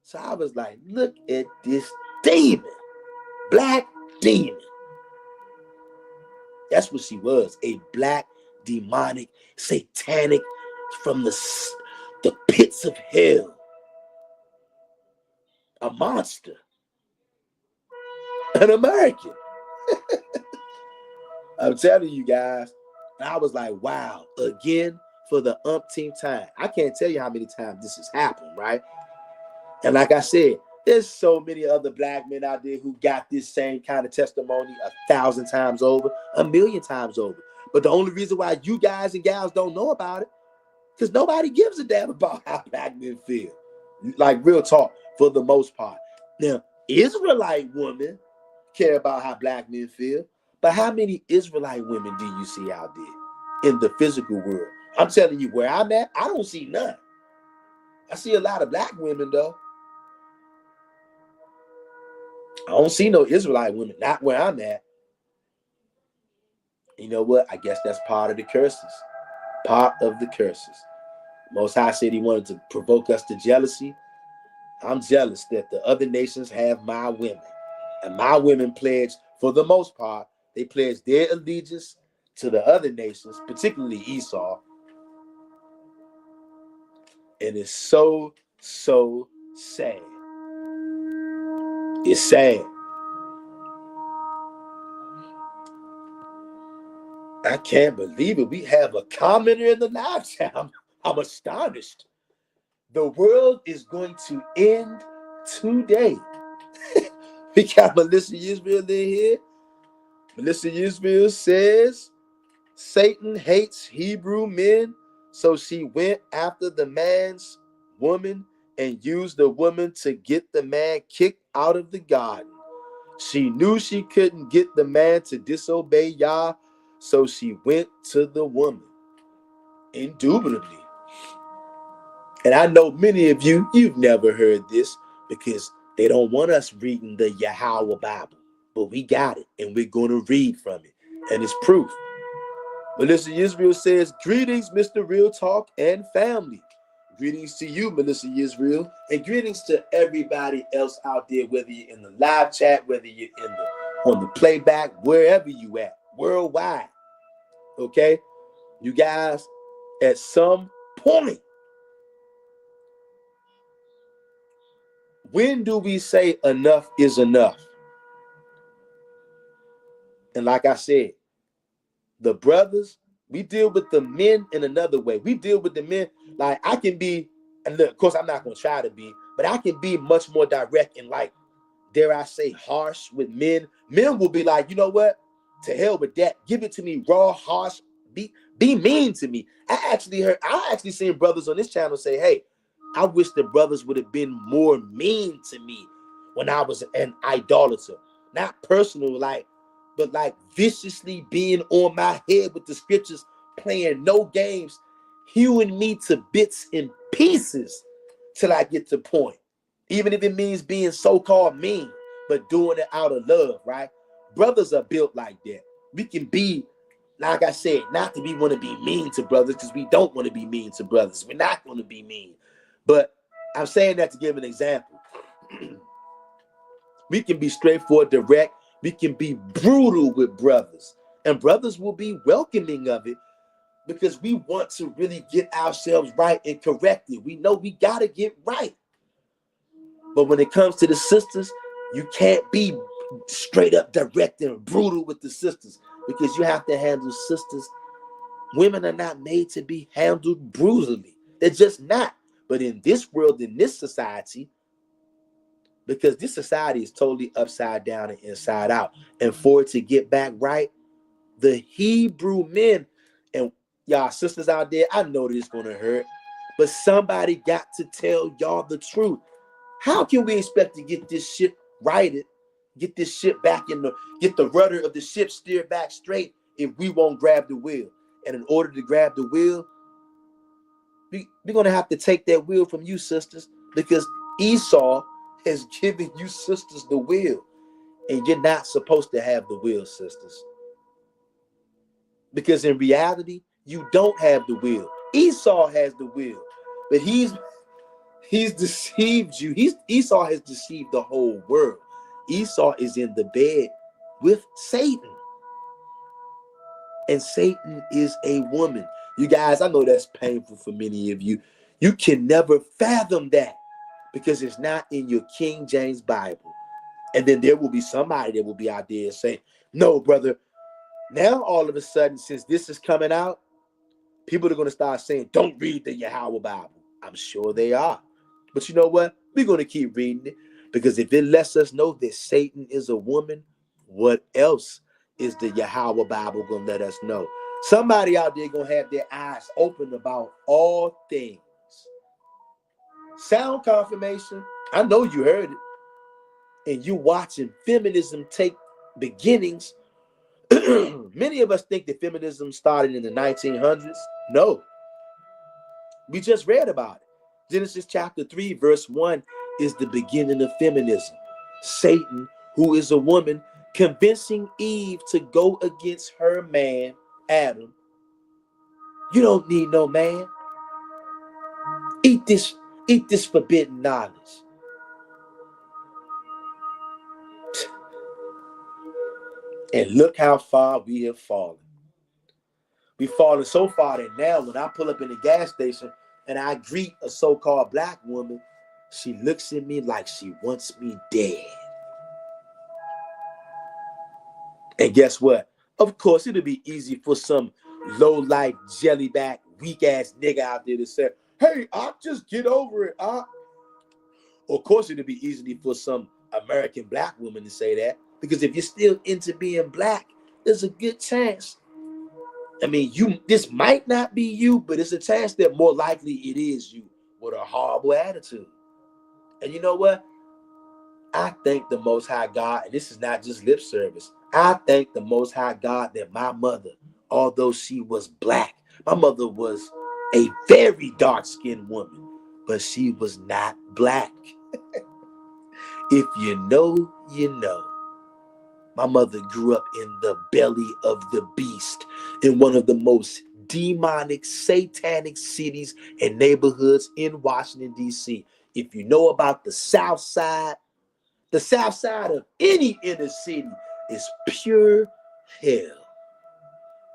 So I was like, look at this demon. Black demon. That's what she was. A black, demonic, satanic from the pits of hell. A monster. An American. I'm telling you guys. And I was like, wow, again, for the umpteenth time. I can't tell you how many times this has happened, right? And like I said, there's so many other black men out there who got this same kind of testimony 1,000 times over, 1,000,000 times over. But the only reason why you guys and gals don't know about it, because nobody gives a damn about how black men feel. Like real talk, for the most part. Now, Israelite women care about how black men feel, but how many Israelite women do you see out there in the physical world? I'm telling you, where I'm at, I don't see none. I see a lot of black women, though. I don't see no Israelite women, not where I'm at. You know what? I guess that's part of the curses. Part of the curses. Most High said he wanted to provoke us to jealousy. I'm jealous that the other nations have my women. And my women pledge, for the most part, they pledge their allegiance to the other nations, particularly Esau. And it's so, so sad. It's sad. I can't believe it. We have a commenter in the live chat. I'm astonished. The world is going to end today. We got Melissa Israel in here. Melissa Israel says, Satan hates Hebrew men, so she went after the man's woman and used the woman to get the man kicked out of the garden. She knew she couldn't get the man to disobey Yah, so she went to the woman. Indubitably. And I know many of you've never heard this because they don't want us reading the Yahweh Bible. But we got it, and we're going to read from it. And it's proof. Melissa Israel says, greetings, Mr. Real Talk and family. Greetings to you, Melissa Israel, and greetings to everybody else out there, whether you're in the live chat, whether you're on the playback, wherever you at, worldwide. Okay? You guys, at some point, when do we say enough is enough? And like I said, the brothers, we deal with the men in another way. We deal with the men like I can be, and look, of course I'm not going to try to be, but I can be much more direct and like, dare I say, harsh with men. Men will be like, you know what? To hell with that. Give it to me raw, harsh. Be mean to me. I actually seen brothers on this channel say, hey, I wish the brothers would have been more mean to me when I was an idolater. Not personal, but like viciously being on my head with the scriptures, playing no games, hewing me to bits and pieces till I get to point. Even if it means being so-called mean, but doing it out of love, right? Brothers are built like that. We can be, like I said, not that we want to be mean to brothers, because we don't want to be mean to brothers. We're not going to be mean. But I'm saying that to give an example. We can be straightforward, direct. We can be brutal with brothers. And brothers will be welcoming of it because we want to really get ourselves right and correct it. We know we got to get right. But when it comes to the sisters, you can't be straight up direct and brutal with the sisters because you have to handle sisters. Women are not made to be handled brutally. They're just not. But in this world, in this society, because this society is totally upside down and inside out. And for it to get back right, the Hebrew men, and y'all sisters out there, I know this is going to hurt, but somebody got to tell y'all the truth. How can we expect to get this ship righted, get this ship back get the rudder of the ship steered back straight if we won't grab the wheel? And in order to grab the wheel, we're going to have to take that wheel from you, sisters, because Esau has given you sisters the wheel, and you're not supposed to have the wheel, sisters, because in reality you don't have the wheel. Esau has the wheel, but he's deceived you. Esau has deceived the whole world. Esau is in the bed with Satan, and Satan is a woman. You guys, I know that's painful for many of you. You can never fathom that because it's not in your King James Bible. And then there will be somebody that will be out there saying, no, brother, now all of a sudden, since this is coming out, people are going to start saying, don't read the Yahweh Bible. I'm sure they are. But you know what? We're going to keep reading it, because if it lets us know that Satan is a woman, what else is the Yahweh Bible going to let us know? Somebody out there going to have their eyes open about all things. Sound confirmation. I know you heard it. And you watching feminism take beginnings. Many of us think that feminism started in the 1900s. No. We just read about it. Genesis chapter 3, verse 1 is the beginning of feminism. Satan, who is a woman, convincing Eve to go against her man, Adam. You don't need no man. Eat this forbidden knowledge. And look how far we have fallen. We've fallen so far that now when I pull up in the gas station and I greet a so-called black woman, she looks at me like she wants me dead. And guess what? Of course, it'll be easy for some low-life, jellyback, weak-ass nigga out there to say, hey, I'll just get over it, Of course, it'll be easy for some American black woman to say that. Because if you're still into being black, there's a good chance. I mean, this might not be you, but it's a chance that more likely it is you with a horrible attitude. And you know what? I thank the Most High God, and this is not just lip service. I thank the Most High God that my mother, although she was black, my mother was a very dark-skinned woman, but she was not black. If you know, you know. My mother grew up in the belly of the beast in one of the most demonic, satanic cities and neighborhoods in Washington, D.C. If you know about the South Side of any inner city is pure hell.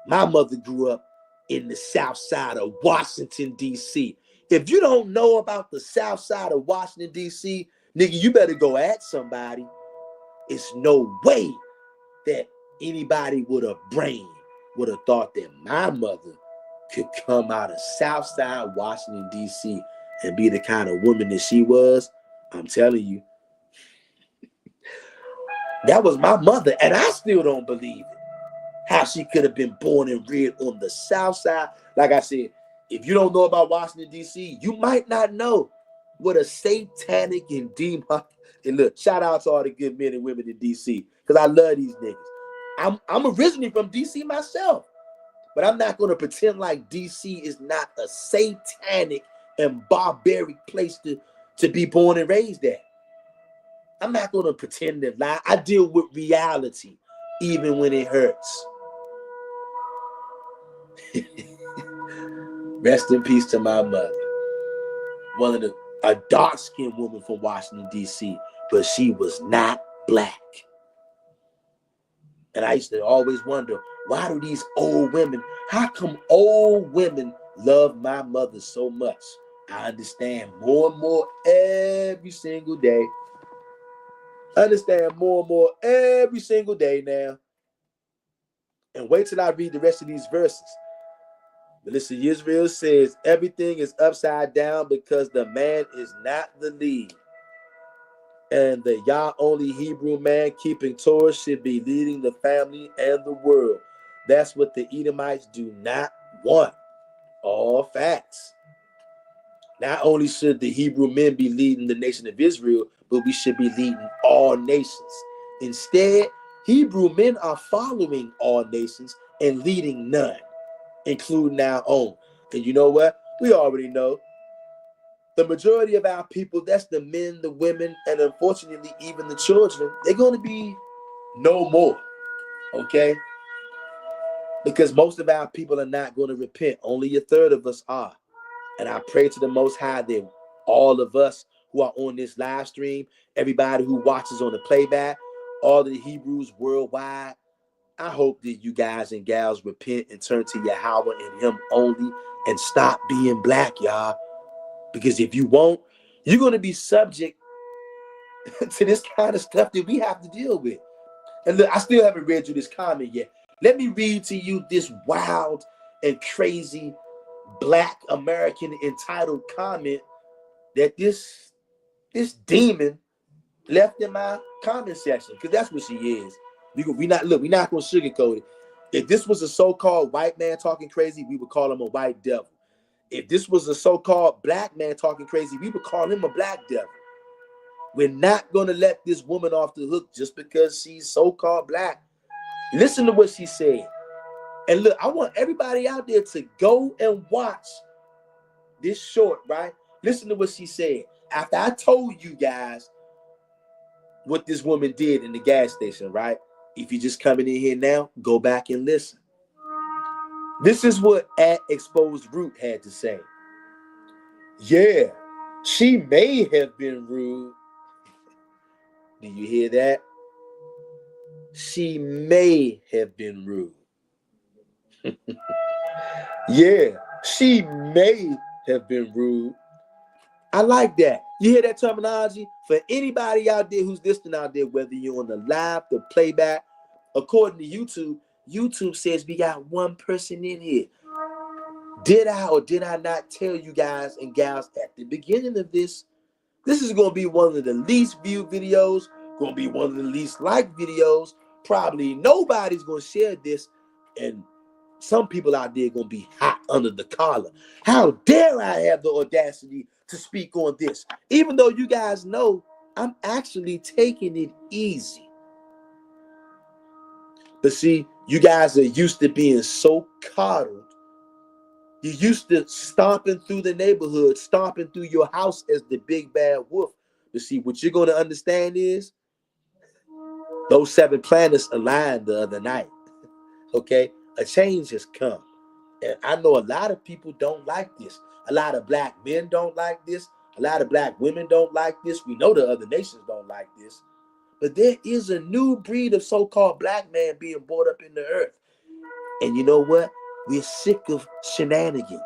My mother grew up in the South Side of Washington, D.C. If you don't know about the South Side of Washington, D.C., nigga, you better go at somebody. It's no way that anybody with a brain would have thought that my mother could come out of Southside Washington, D.C. and be the kind of woman that she was. I'm telling you, that was my mother, and I still don't believe it. How she could have been born and reared on the South Side. Like I said, if you don't know about Washington, D.C., you might not know what a satanic and demon. And look, shout out to all the good men and women in D.C. because I love these niggas. I'm originally from DC myself, but I'm not going to pretend like DC is not a satanic and barbaric place to be born and raised at. I'm not going to pretend to lie. I deal with reality, even when it hurts. Rest in peace to my mother. A dark-skinned woman from Washington, D.C., but she was not black. And I used to always wonder, why do these old women, how come old women love my mother so much? I understand more and more every single day. I understand more and more every single day now. And wait till I read the rest of these verses. Melissa Israel says, everything is upside down because the man is not the lead. And the Yah only Hebrew man keeping Torah should be leading the family and the world. That's what the Edomites do not want. All facts. Not only should the Hebrew men be leading the nation of Israel, but we should be leading all nations. Instead, Hebrew men are following all nations and leading none, including our own. And you know what? We already know. The majority of our people, that's the men, the women, and unfortunately even the children, they're going to be no more, okay? Because most of our people are not going to repent. Only a third of us are. And I pray to the Most High that all of us who are on this live stream, everybody who watches on the playback, all the Hebrews worldwide, I hope that you guys and gals repent and turn to Yahweh and Him only and stop being black, y'all. Because if you won't, you're going to be subject to this kind of stuff that we have to deal with. And look, I still haven't read you this comment yet. Let me read to you this wild and crazy Black American entitled comment that this demon left in my comment section, because that's what she is. We're not going to sugarcoat it. If this was a so-called white man talking crazy, we would call him a white devil. If this was a so-called black man talking crazy, we would call him a black devil. We're not going to let this woman off the hook just because she's so-called black. Listen to what she said. And look, I want everybody out there to go and watch this short, right? Listen to what she said. After I told you guys what this woman did in the gas station, right? If you're just coming in here now, go back and listen. This is what @Exposed Root had to say. Yeah, she may have been rude. Do you hear that? she may have been rude. Yeah, she may have been rude. I like that. You hear that terminology? For anybody out there who's listening out there, whether you're on the live, the playback, according to YouTube, YouTube says we got one person in here. Did I or did I not tell you guys and gals at the beginning of this? This is going to be one of the least viewed videos, going to be one of the least liked videos. Probably nobody's going to share this, and some people out there going to be hot under the collar. How dare I have the audacity to speak on this? Even though you guys know I'm actually taking it easy. But see, you guys are used to being so coddled. You're used to stomping through the neighborhood, stomping through your house as the big bad wolf. But see, what you're going to understand is those 7 planets aligned the other night. Okay? A change has come. And I know a lot of people don't like this. A lot of black men don't like this. A lot of black women don't like this. We know the other nations don't like this. But there is a new breed of so-called black man being brought up in the earth. And you know what? We're sick of shenanigans.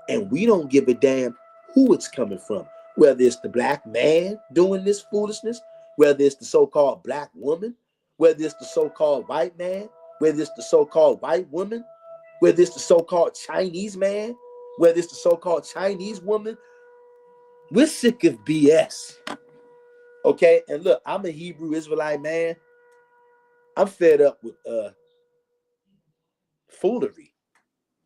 And we don't give a damn who it's coming from. Whether it's the black man doing this foolishness, whether it's the so-called black woman, whether it's the so-called white man, whether it's the so-called white woman, whether it's the so-called Chinese man, whether it's the so-called Chinese woman. We're sick of BS. Okay? And look, I'm a Hebrew Israelite man. I'm fed up with foolery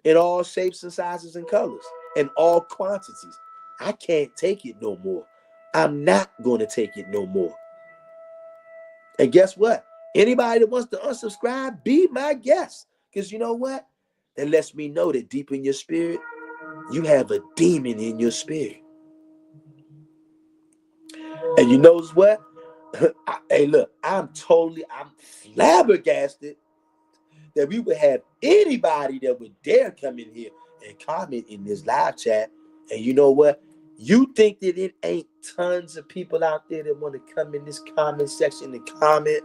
in all shapes and sizes and colors and all quantities. I can't take it no more. I'm not going to take it no more. And guess what? Anybody that wants to unsubscribe, be my guest. Because you know what? That lets me know that deep in your spirit, you have a demon in your spirit. And you know what? Hey, look, I'm flabbergasted that we would have anybody that would dare come in here and comment in this live chat. And you know what? You think that it ain't tons of people out there that want to come in this comment section and comment,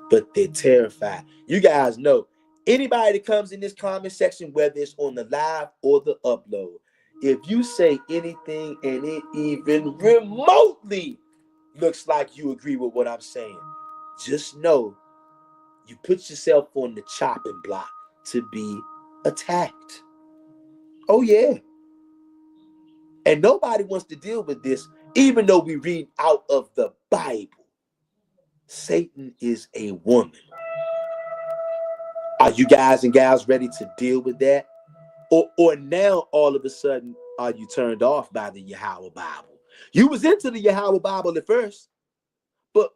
but they're terrified. You guys know, anybody that comes in this comment section, whether it's on the live or the upload, if you say anything and it even remotely looks like you agree with what I'm saying, just know you put yourself on the chopping block to be attacked. Oh, yeah. And nobody wants to deal with this, even though we read out of the Bible. Satan is a woman. Are you guys and gals ready to deal with that? Or now, all of a sudden, are you turned off by the Yahweh Bible? You was into the Yahweh Bible at first. But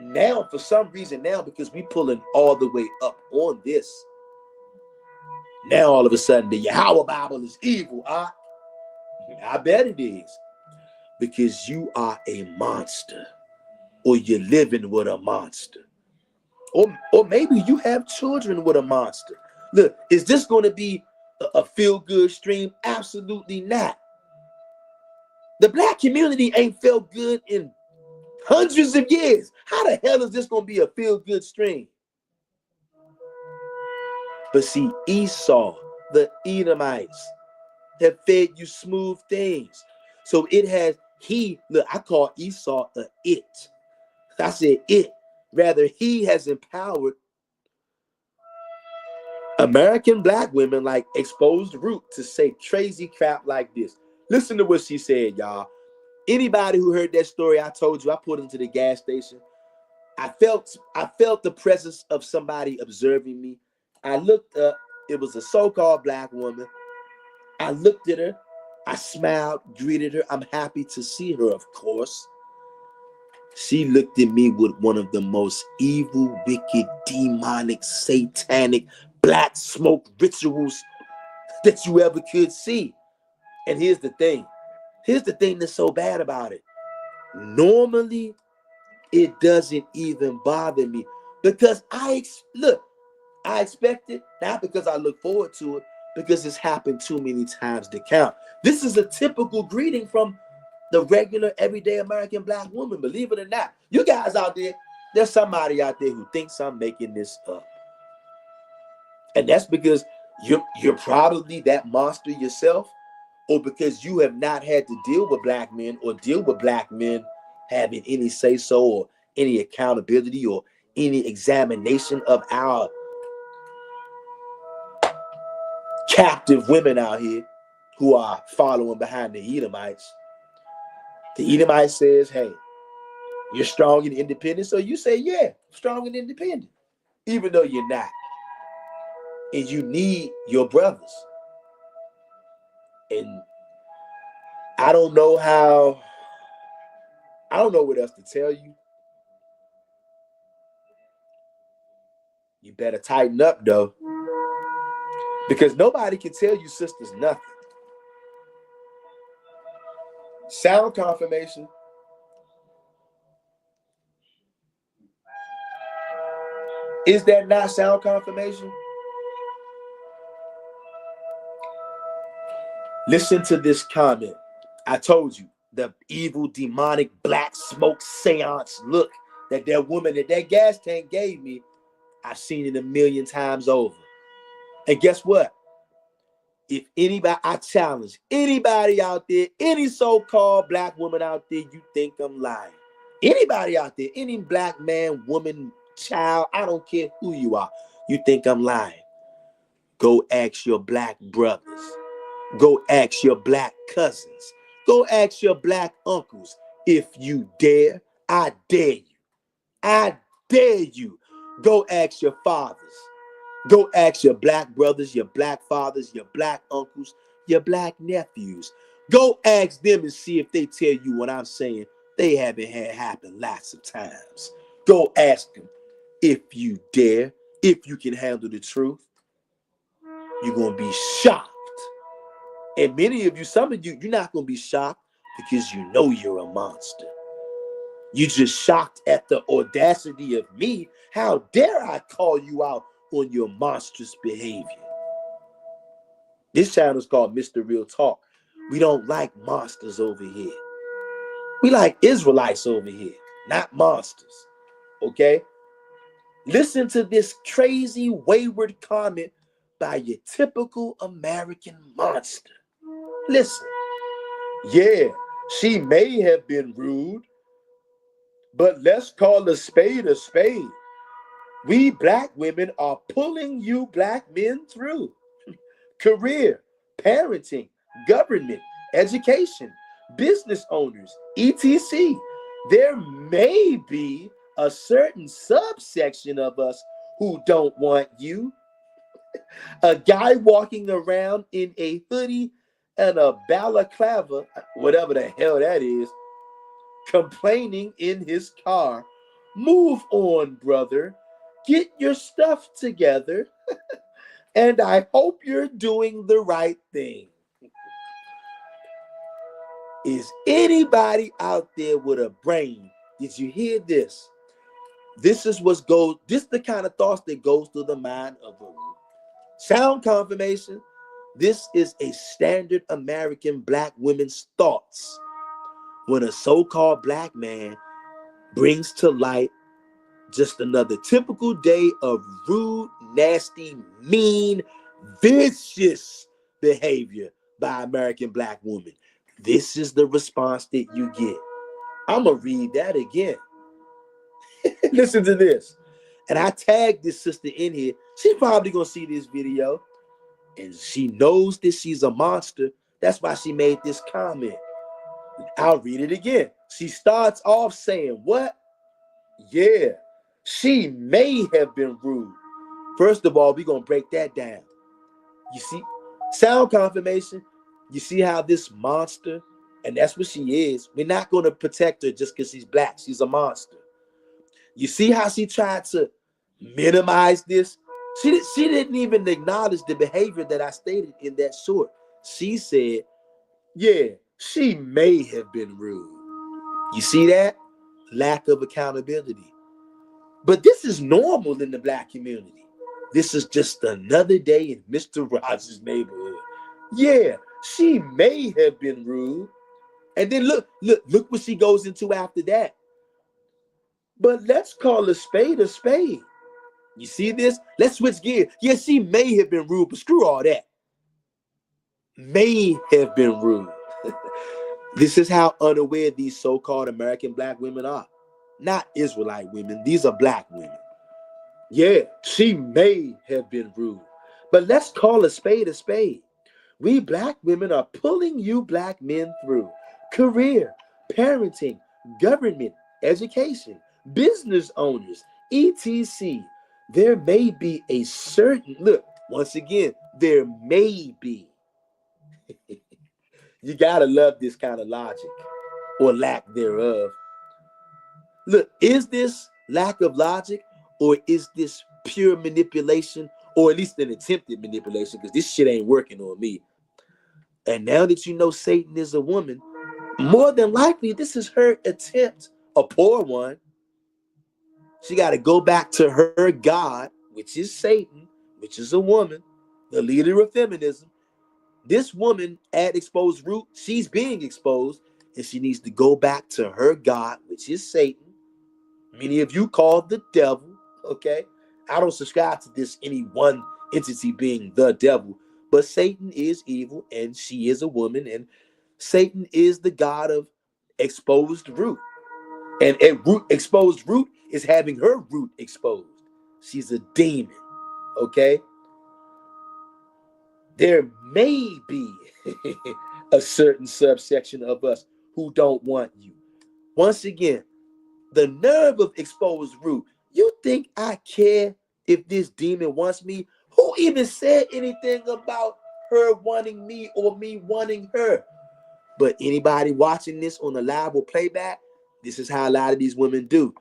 now, for some reason now, because we pulling all the way up on this, now all of a sudden the Yahweh Bible is evil. I bet it is. Because you are a monster. Or you're living with a monster. Or maybe you have children with a monster. Look, is this going to be a feel-good stream? Absolutely not. The black community ain't felt good in hundreds of years. How the hell is this going to be a feel-good stream? But see, Esau, the Edomites, have fed you smooth things. So it has, look, I call Esau a it. I said it. Rather, he has empowered American black women like Exposed Root to say crazy crap like this. Listen to what she said, y'all. Anybody who heard that story, I told you, I pulled into the gas station. I felt the presence of somebody observing me. I looked up. It was a so-called black woman. I looked at her. I smiled, greeted her. I'm happy to see her, of course. She looked at me with one of the most evil, wicked, demonic, satanic, black smoke rituals that you ever could see. And here's the thing. Here's the thing that's so bad about it. Normally, it doesn't even bother me because I expect it, not because I look forward to it, because it's happened too many times to count. This is a typical greeting from the regular, everyday American black woman, believe it or not. You guys out there, There's somebody out there who thinks I'm making this up. And that's because you're probably that monster yourself, or because you have not had to deal with black men or deal with black men having any say so or any accountability or any examination of our captive women out here who are following behind the Edomites. The Edomite says, hey, you're strong and independent. So you say, yeah, strong and independent, even though you're not. And you need your brothers. And I don't know what else to tell you. You better tighten up, though. Because nobody can tell you sisters nothing. Sound confirmation. Is that not sound confirmation? Listen to this comment. I told you, the evil, demonic, black smoke seance look that woman at that gas tank gave me, I've seen it a million times over. And guess what? If anybody, I challenge anybody out there, any so-called black woman out there, you think I'm lying. Anybody out there, any black man, woman, child, I don't care who you are, you think I'm lying. Go ask your black brothers. Go ask your black cousins. Go ask your black uncles. If you dare, I dare you. I dare you. Go ask your fathers. Go ask your black brothers, your black fathers, your black uncles, your black nephews. Go ask them and see if they tell you what I'm saying. They haven't had happen lots of times. Go ask them. If you dare, if you can handle the truth, you're going to be shocked. And many of you, some of you, you're not going to be shocked because you know you're a monster. You're just shocked at the audacity of me. How dare I call you out on your monstrous behavior? This channel is called Mr. Real Talk. We don't like monsters over here. We like Israelites over here, not monsters. Okay? Listen to this crazy, wayward comment by your typical American monster. Listen. Yeah, she may have been rude, but let's call a spade a spade. We black women are pulling you black men through. Career, parenting, government, education, business owners, etc. There may be a certain subsection of us who don't want you. A guy walking around in a hoodie and a balaclava, whatever the hell that is, complaining in his car. Move on, brother. Get your stuff together. And I hope you're doing the right thing. Is anybody out there with a brain? Did you hear this? This is the kind of thoughts that goes through the mind of a sound confirmation. This is a standard American black woman's thoughts when a so-called black man brings to light just another typical day of rude, nasty, mean, vicious behavior by American black women. This is the response that you get. I'm going to read that again. Listen to this. And I tagged this sister in here. She's probably going to see this video. And she knows that she's a monster. That's why she made this comment. I'll read it again. She starts off saying, what? Yeah, she may have been rude. First of all, we're going to break that down. You see, sound confirmation. You see how this monster, and that's what she is. We're not going to protect her just because she's black. She's a monster. You see how she tried to minimize this? She didn't even acknowledge the behavior that I stated in that short. She said, yeah, she may have been rude. You see that? Lack of accountability. But this is normal in the black community. This is just another day in Mr. Rogers' neighborhood. Yeah, she may have been rude. And then look what she goes into after that. But let's call a spade a spade. You see this? Let's switch gears. Yeah, she may have been rude, but screw all that. May have been rude. This is how unaware these so-called American black women are. Not Israelite women. These are black women. Yeah, she may have been rude. But let's call a spade a spade. We black women are pulling you black men through career, parenting, government, education, business owners, etc. There may be a certain, look, once again, there may be. You gotta love this kind of logic or lack thereof. Look, is this lack of logic or is this pure manipulation or at least an attempted manipulation? Because this shit ain't working on me. And now that you know Satan is a woman, more than likely this is her attempt, a poor one. She got to go back to her God, which is Satan, which is a woman, the leader of feminism. This woman at Exposed Root, she's being exposed, and she needs to go back to her God, which is Satan. Many of you call the devil, okay? I don't subscribe to this any one entity being the devil, but Satan is evil, and she is a woman, and Satan is the God of Exposed Root. And a root exposed root is having her root exposed. She's a demon, okay? There may be a certain subsection of us who don't want you. Once again, the nerve of Exposed Root. You think I care if this demon wants me? Who even said anything about her wanting me or me wanting her? But anybody watching this on the live or playback, this is how a lot of these women do.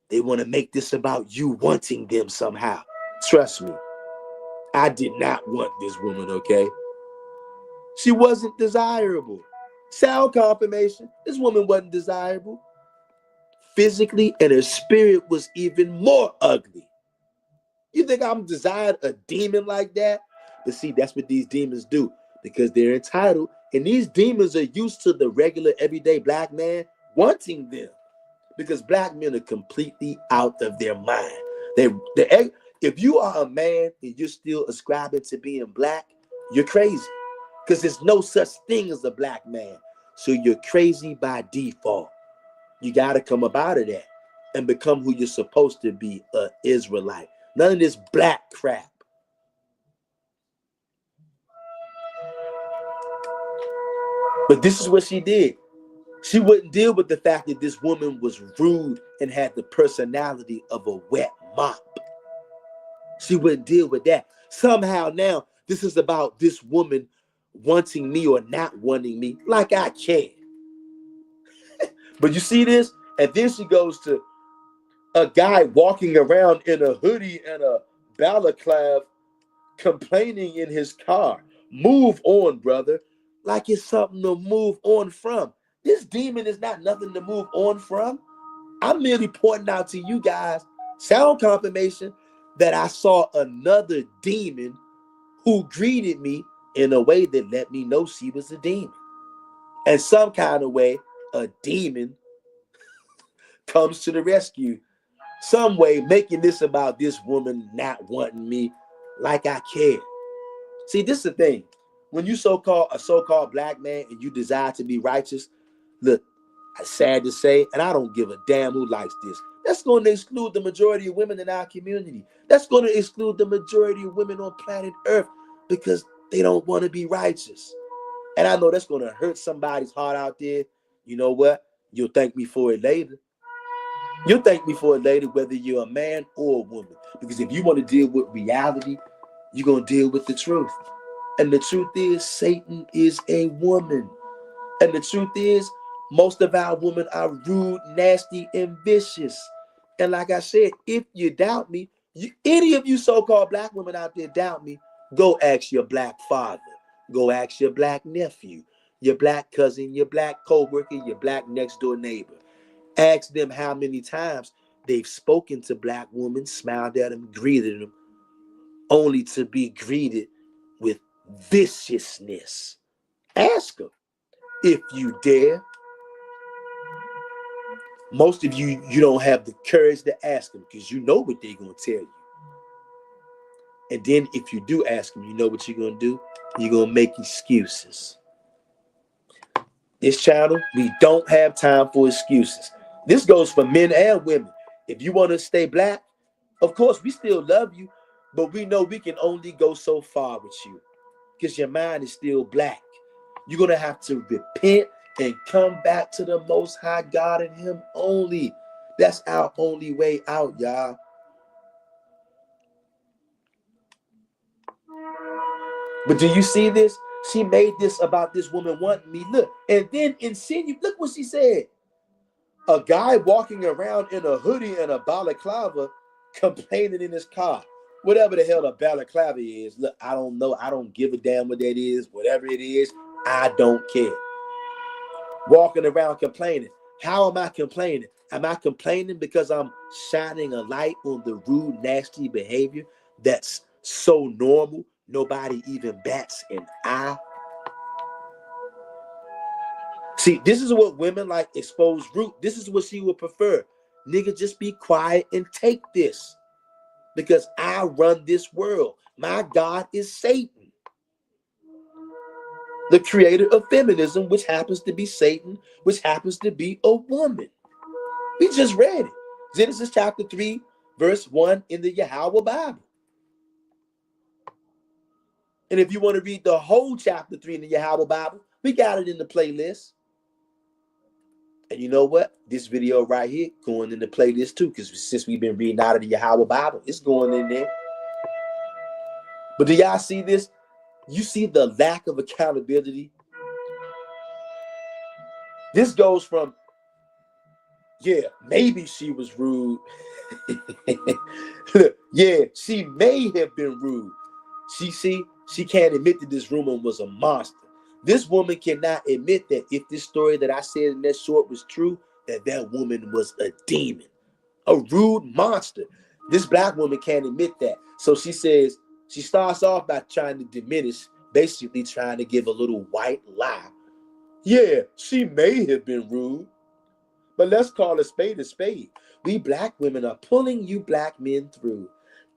They want to make this about you wanting them somehow. Trust me, I did not want this woman, okay? She wasn't desirable. Sound confirmation, this woman wasn't desirable. Physically, and her spirit was even more ugly. You think I'm desired a demon like that? But see, that's what these demons do because they're entitled. And these demons are used to the regular, everyday black man wanting them because black men are completely out of their mind. If you are a man and you're still ascribing to being black, you're crazy because there's no such thing as a black man. So you're crazy by default. You got to come up out of that and become who you're supposed to be, an Israelite. None of this black crap. But this is what she did. She wouldn't deal with the fact that this woman was rude and had the personality of a wet mop. She wouldn't deal with that. Somehow now, this is about this woman wanting me or not wanting me like I can. But you see this? And then she goes to a guy walking around in a hoodie and a balaclava complaining in his car. Move on, brother. Like it's something to move on from. This demon is not nothing to move on from. I'm merely pointing out to you guys, sound confirmation, that I saw another demon who greeted me in a way that let me know she was a demon. And some kind of way, a demon comes to the rescue. Some way, making this about this woman not wanting me like I care. See, this is the thing. When you a so-called black man and you desire to be righteous, look, it's sad to say, and I don't give a damn who likes this. That's going to exclude the majority of women in our community. That's going to exclude the majority of women on planet Earth because they don't want to be righteous. And I know that's going to hurt somebody's heart out there. You know what? You'll thank me for it later. You'll thank me for it later, whether you're a man or a woman. Because if you want to deal with reality, you're going to deal with the truth. And the truth is, Satan is a woman. And the truth is, most of our women are rude, nasty, and vicious. And like I said, if you doubt me, any of you so-called black women out there doubt me, go ask your black father. Go ask your black nephew, your black cousin, your black co-worker, your black next-door neighbor. Ask them how many times they've spoken to black women, smiled at them, greeted them, only to be greeted with viciousness. Ask them if you dare. Most of you, you don't have the courage to ask them because you know what they're going to tell you. And then if you do ask them, you know what you're going to do? You're going to make excuses. This channel, we don't have time for excuses. This goes for men and women. If you want to stay black, of course, we still love you, but we know we can only go so far with you because your mind is still black. You're going to have to repent and come back to the Most High God and Him only. That's our only way out, y'all. But do you see this? She made this about this woman wanting me. Look, and then insinuate. Look what she said. A guy walking around in a hoodie and a balaclava complaining in his car. Whatever the hell a balaclava is. Look, I don't know. I don't give a damn what that is. Whatever it is, I don't care. Walking around complaining. How am I complaining? Am I complaining because I'm shining a light on the rude, nasty behavior that's so normal nobody even bats an eye? See, this is what women like Exposed Root. This is what she would prefer. Nigga, just be quiet and take this. Because I run this world. My God is Satan, the creator of feminism, which happens to be Satan, which happens to be a woman. We just read it. Genesis chapter 3, verse 1 in the Yahweh Bible. And if you want to read the whole chapter 3 in the Yahweh Bible, we got it in the playlist. And you know what? This video right here going in the playlist too, because since we've been reading out of the Yahweh Bible, it's going in there. But do y'all see this? You see the lack of accountability? This goes from, yeah, maybe she was rude. Yeah, she may have been rude. She can't admit that this woman was a monster. This woman cannot admit that if this story that I said in that short was true, that woman was a demon, a rude monster. This black woman can't admit that. So she says, she starts off by trying to diminish, basically trying to give a little white lie. Yeah, she may have been rude, but let's call a spade a spade. We black women are pulling you black men through.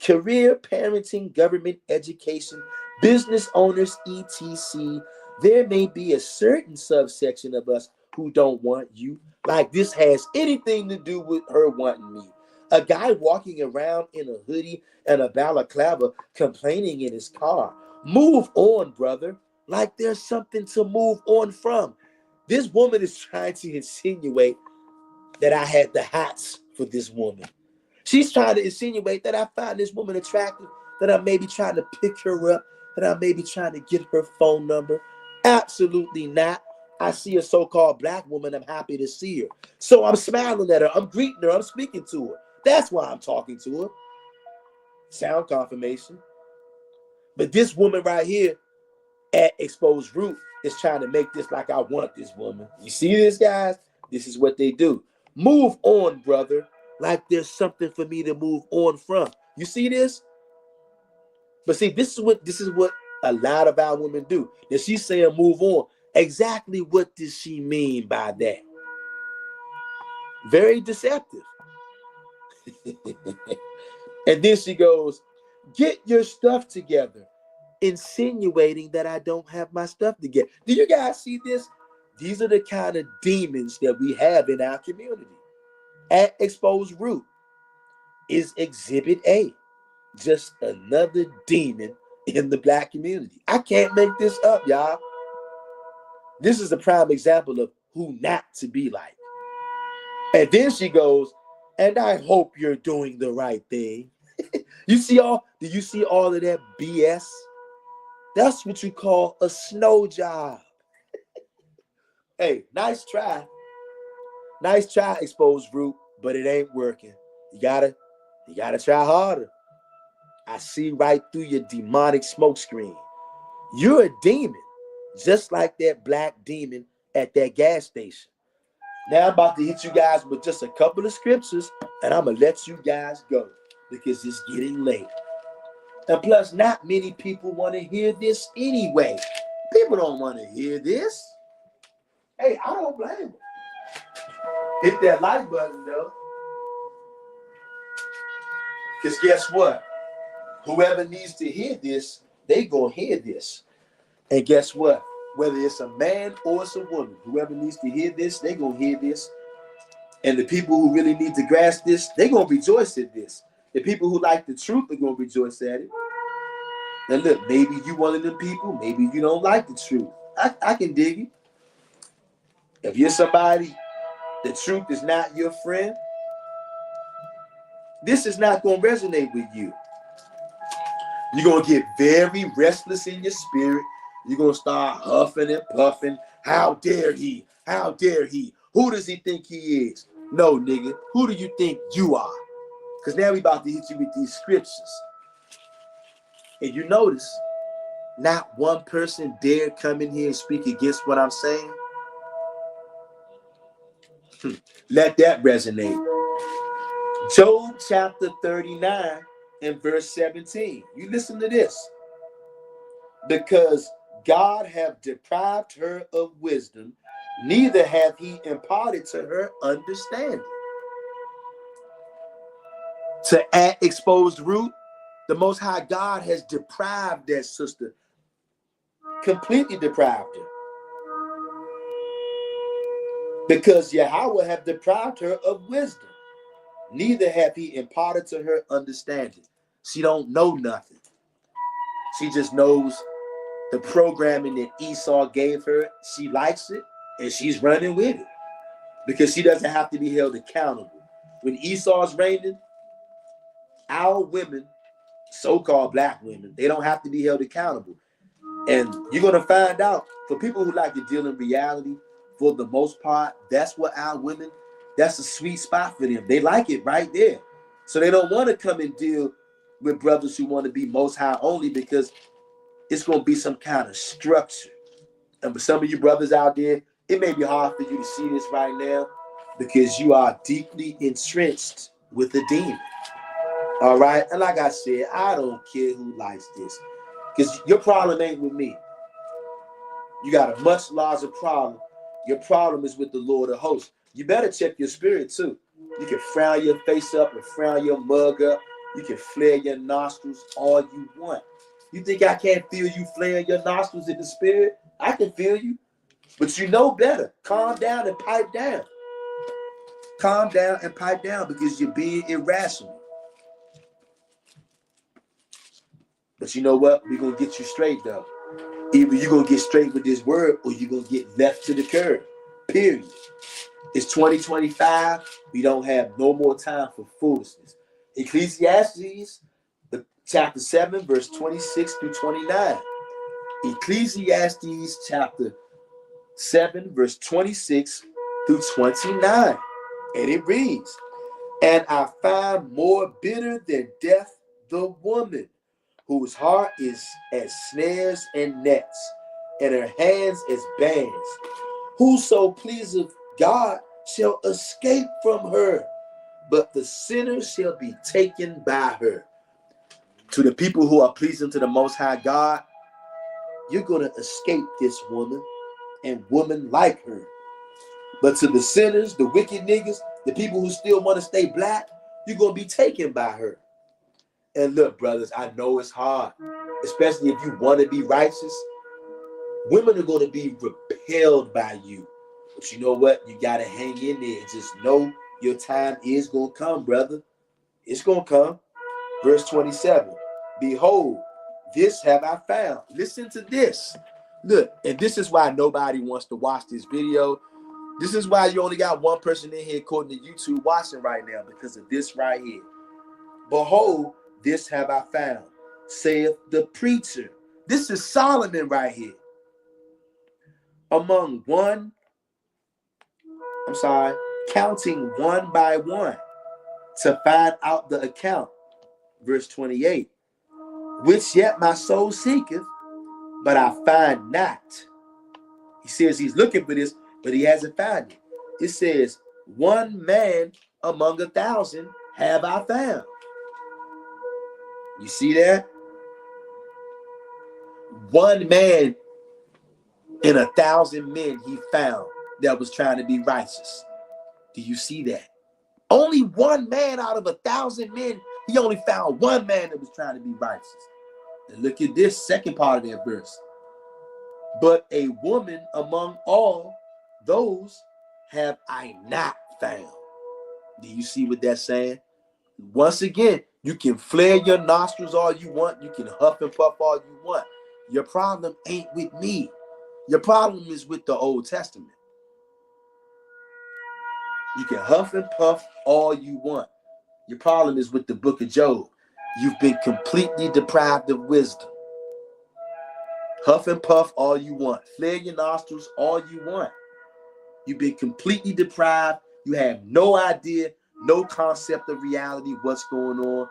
Career, parenting, government, education, business owners, etc. There may be a certain subsection of us who don't want you. Like this has anything to do with her wanting me. A guy walking around in a hoodie and a balaclava complaining in his car. Move on, brother. Like there's something to move on from. This woman is trying to insinuate that I had the hots for this woman. She's trying to insinuate that I find this woman attractive, that I may be trying to pick her up, that I may be trying to get her phone number. Absolutely not. I see a so-called black woman. I'm happy to see her. So I'm smiling at her. I'm greeting her. I'm speaking to her. That's why I'm talking to her. Sound confirmation. But this woman right here at Exposed Root is trying to make this like I want this woman. You see this, guys? This is what they do. Move on, brother. Like there's something for me to move on from. You see this? But see, this is what a lot of our women do. If she's saying move on, exactly what does she mean by that? Very deceptive. And then she goes, get your stuff together, insinuating that I don't have my stuff together. Do you guys see this? These are the kind of demons that we have in our community. At Exposed Root is Exhibit A, just another demon in the black community. I can't make this up, y'all. This is a prime example of who not to be like. And then she goes, and I hope you're doing the right thing. Do you see all of that BS? That's what you call a snow job. Hey, nice try. Nice try, Exposed Root, but it ain't working. You gotta try harder. I see right through your demonic smoke screen. You're a demon, just like that black demon at that gas station. Now I'm about to hit you guys with just a couple of scriptures, and I'm gonna let you guys go because it's getting late. And plus, not many people want to hear this anyway. People don't want to hear this. Hey, I don't blame them. Hit that like button, though. Because guess what? Whoever needs to hear this, they gonna hear this. And guess what? Whether it's a man or it's a woman, whoever needs to hear this, they gonna hear this. And the people who really need to grasp this, they gonna rejoice at this. The people who like the truth are gonna rejoice at it. And look, maybe you one of them people, maybe you don't like the truth. I can dig it. If you're somebody, the truth is not your friend, this is not going to resonate with you. You're going to get very restless in your spirit. You're going to start huffing and puffing. How dare he? How dare he? Who does he think he is? No, nigga. Who do you think you are? Because now we about to hit you with these scriptures. And you notice, not one person dared come in here and speak against what I'm saying. Let that resonate. Job chapter 39 and verse 17. You listen to this. Because God have deprived her of wisdom, neither hath he imparted to her understanding. To add exposed root, the Most High God has deprived that sister. Completely deprived her. Because Yahweh have deprived her of wisdom, neither hath he imparted to her understanding. She don't know nothing. She just knows the programming that Esau gave her. She likes it, and she's running with it. Because she doesn't have to be held accountable. When Esau's reigning, our women, so-called black women, they don't have to be held accountable. And you're going to find out, for people who like to deal in reality, for the most part, that's what our women, that's a sweet spot for them. They like it right there. So they don't want to come and deal with brothers who want to be most high only, because it's going to be some kind of structure. And for some of you brothers out there, it may be hard for you to see this right now because you are deeply entrenched with the demon. All right? And like I said, I don't care who likes this, because your problem ain't with me. You got a much larger problem. Your problem is with the Lord of hosts. You better check your spirit too. You can frown your face up and frown your mug up. You can flare your nostrils all you want. You think I can't feel you flaring your nostrils in the spirit? I can feel you. But you know better. Calm down and pipe down. Calm down and pipe down, because you're being irrational. But you know what? We're going to get you straight though. Either you're going to get straight with this word, or you're going to get left to the curb. Period. It's 2025. We don't have no more time for foolishness. Ecclesiastes, chapter 7, verse 26 through 29. Ecclesiastes chapter 7, verse 26 through 29. And it reads, and I find more bitter than death the woman, whose heart is as snares and nets, and her hands as bands. Whoso pleaseth God shall escape from her, but the sinner shall be taken by her. To the people who are pleasing to the Most High God, you're going to escape this woman and women like her. But to the sinners, the wicked niggas, the people who still want to stay black, you're going to be taken by her. And look, brothers, I know it's hard, especially if you want to be righteous. Women are going to be repelled by you. But you know what? You got to hang in there and just know your time is going to come, brother. It's going to come. Verse 27. Behold, this have I found. Listen to this. Look, and this is why nobody wants to watch this video. This is why you only got one person in here, according to YouTube, watching right now, because of this right here. Behold, this have I found, saith the preacher. This is Solomon right here. Counting one by one to find out the account. Verse 28. Which yet my soul seeketh, but I find not. He says he's looking for this, but he hasn't found it. It says, one man among 1,000 have I found. You see that? One man in 1,000 men he found that was trying to be righteous. Do you see that? Only one man out of 1,000 men, he only found one man that was trying to be righteous. And look at this second part of that verse. But a woman among all those have I not found. Do you see what that's saying? Once again, you can flare your nostrils all you want. You can huff and puff all you want. Your problem ain't with me. Your problem is with the Old Testament. You can huff and puff all you want. Your problem is with the book of Job. You've been completely deprived of wisdom. Huff and puff all you want. Flare your nostrils all you want. You've been completely deprived. You have no idea, no concept of reality, what's going on.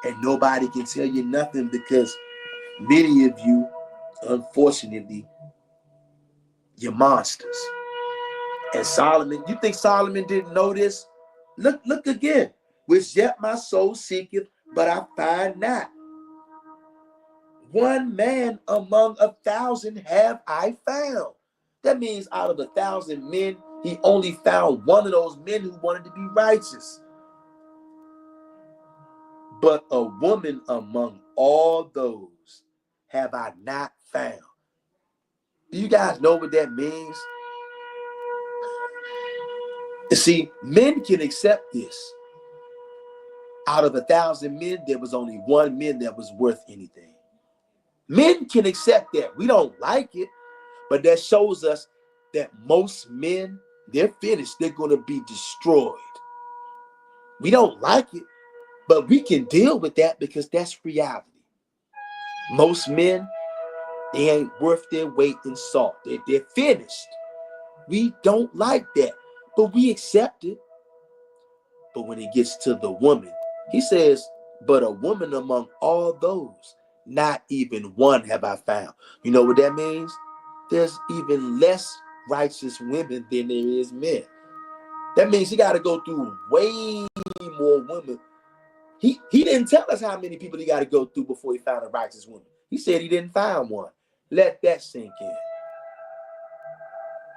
And nobody can tell you nothing because many of you, unfortunately, you're monsters. And Solomon, you think Solomon didn't know this? Look again. Which yet my soul seeketh, but I find not. One man among 1,000 have I found. That means out of 1,000 men, he only found one of those men who wanted to be righteous. But a woman among all those have I not found. Do you guys know what that means? You see, men can accept this. Out of 1,000 men, there was only one man that was worth anything. Men can accept that. We don't like it, but that shows us that most men, they're finished. They're going to be destroyed. We don't like it, but we can deal with that because that's reality. Most men, they ain't worth their weight in salt. They're finished. We don't like that, but we accept it. But when it gets to the woman, he says, but a woman among all those, not even one have I found. You know what that means? There's even less righteous women than there is men. That means he got to go through way more women. He didn't tell us how many people he got to go through before he found a righteous woman. He said he didn't find one. Let that sink in.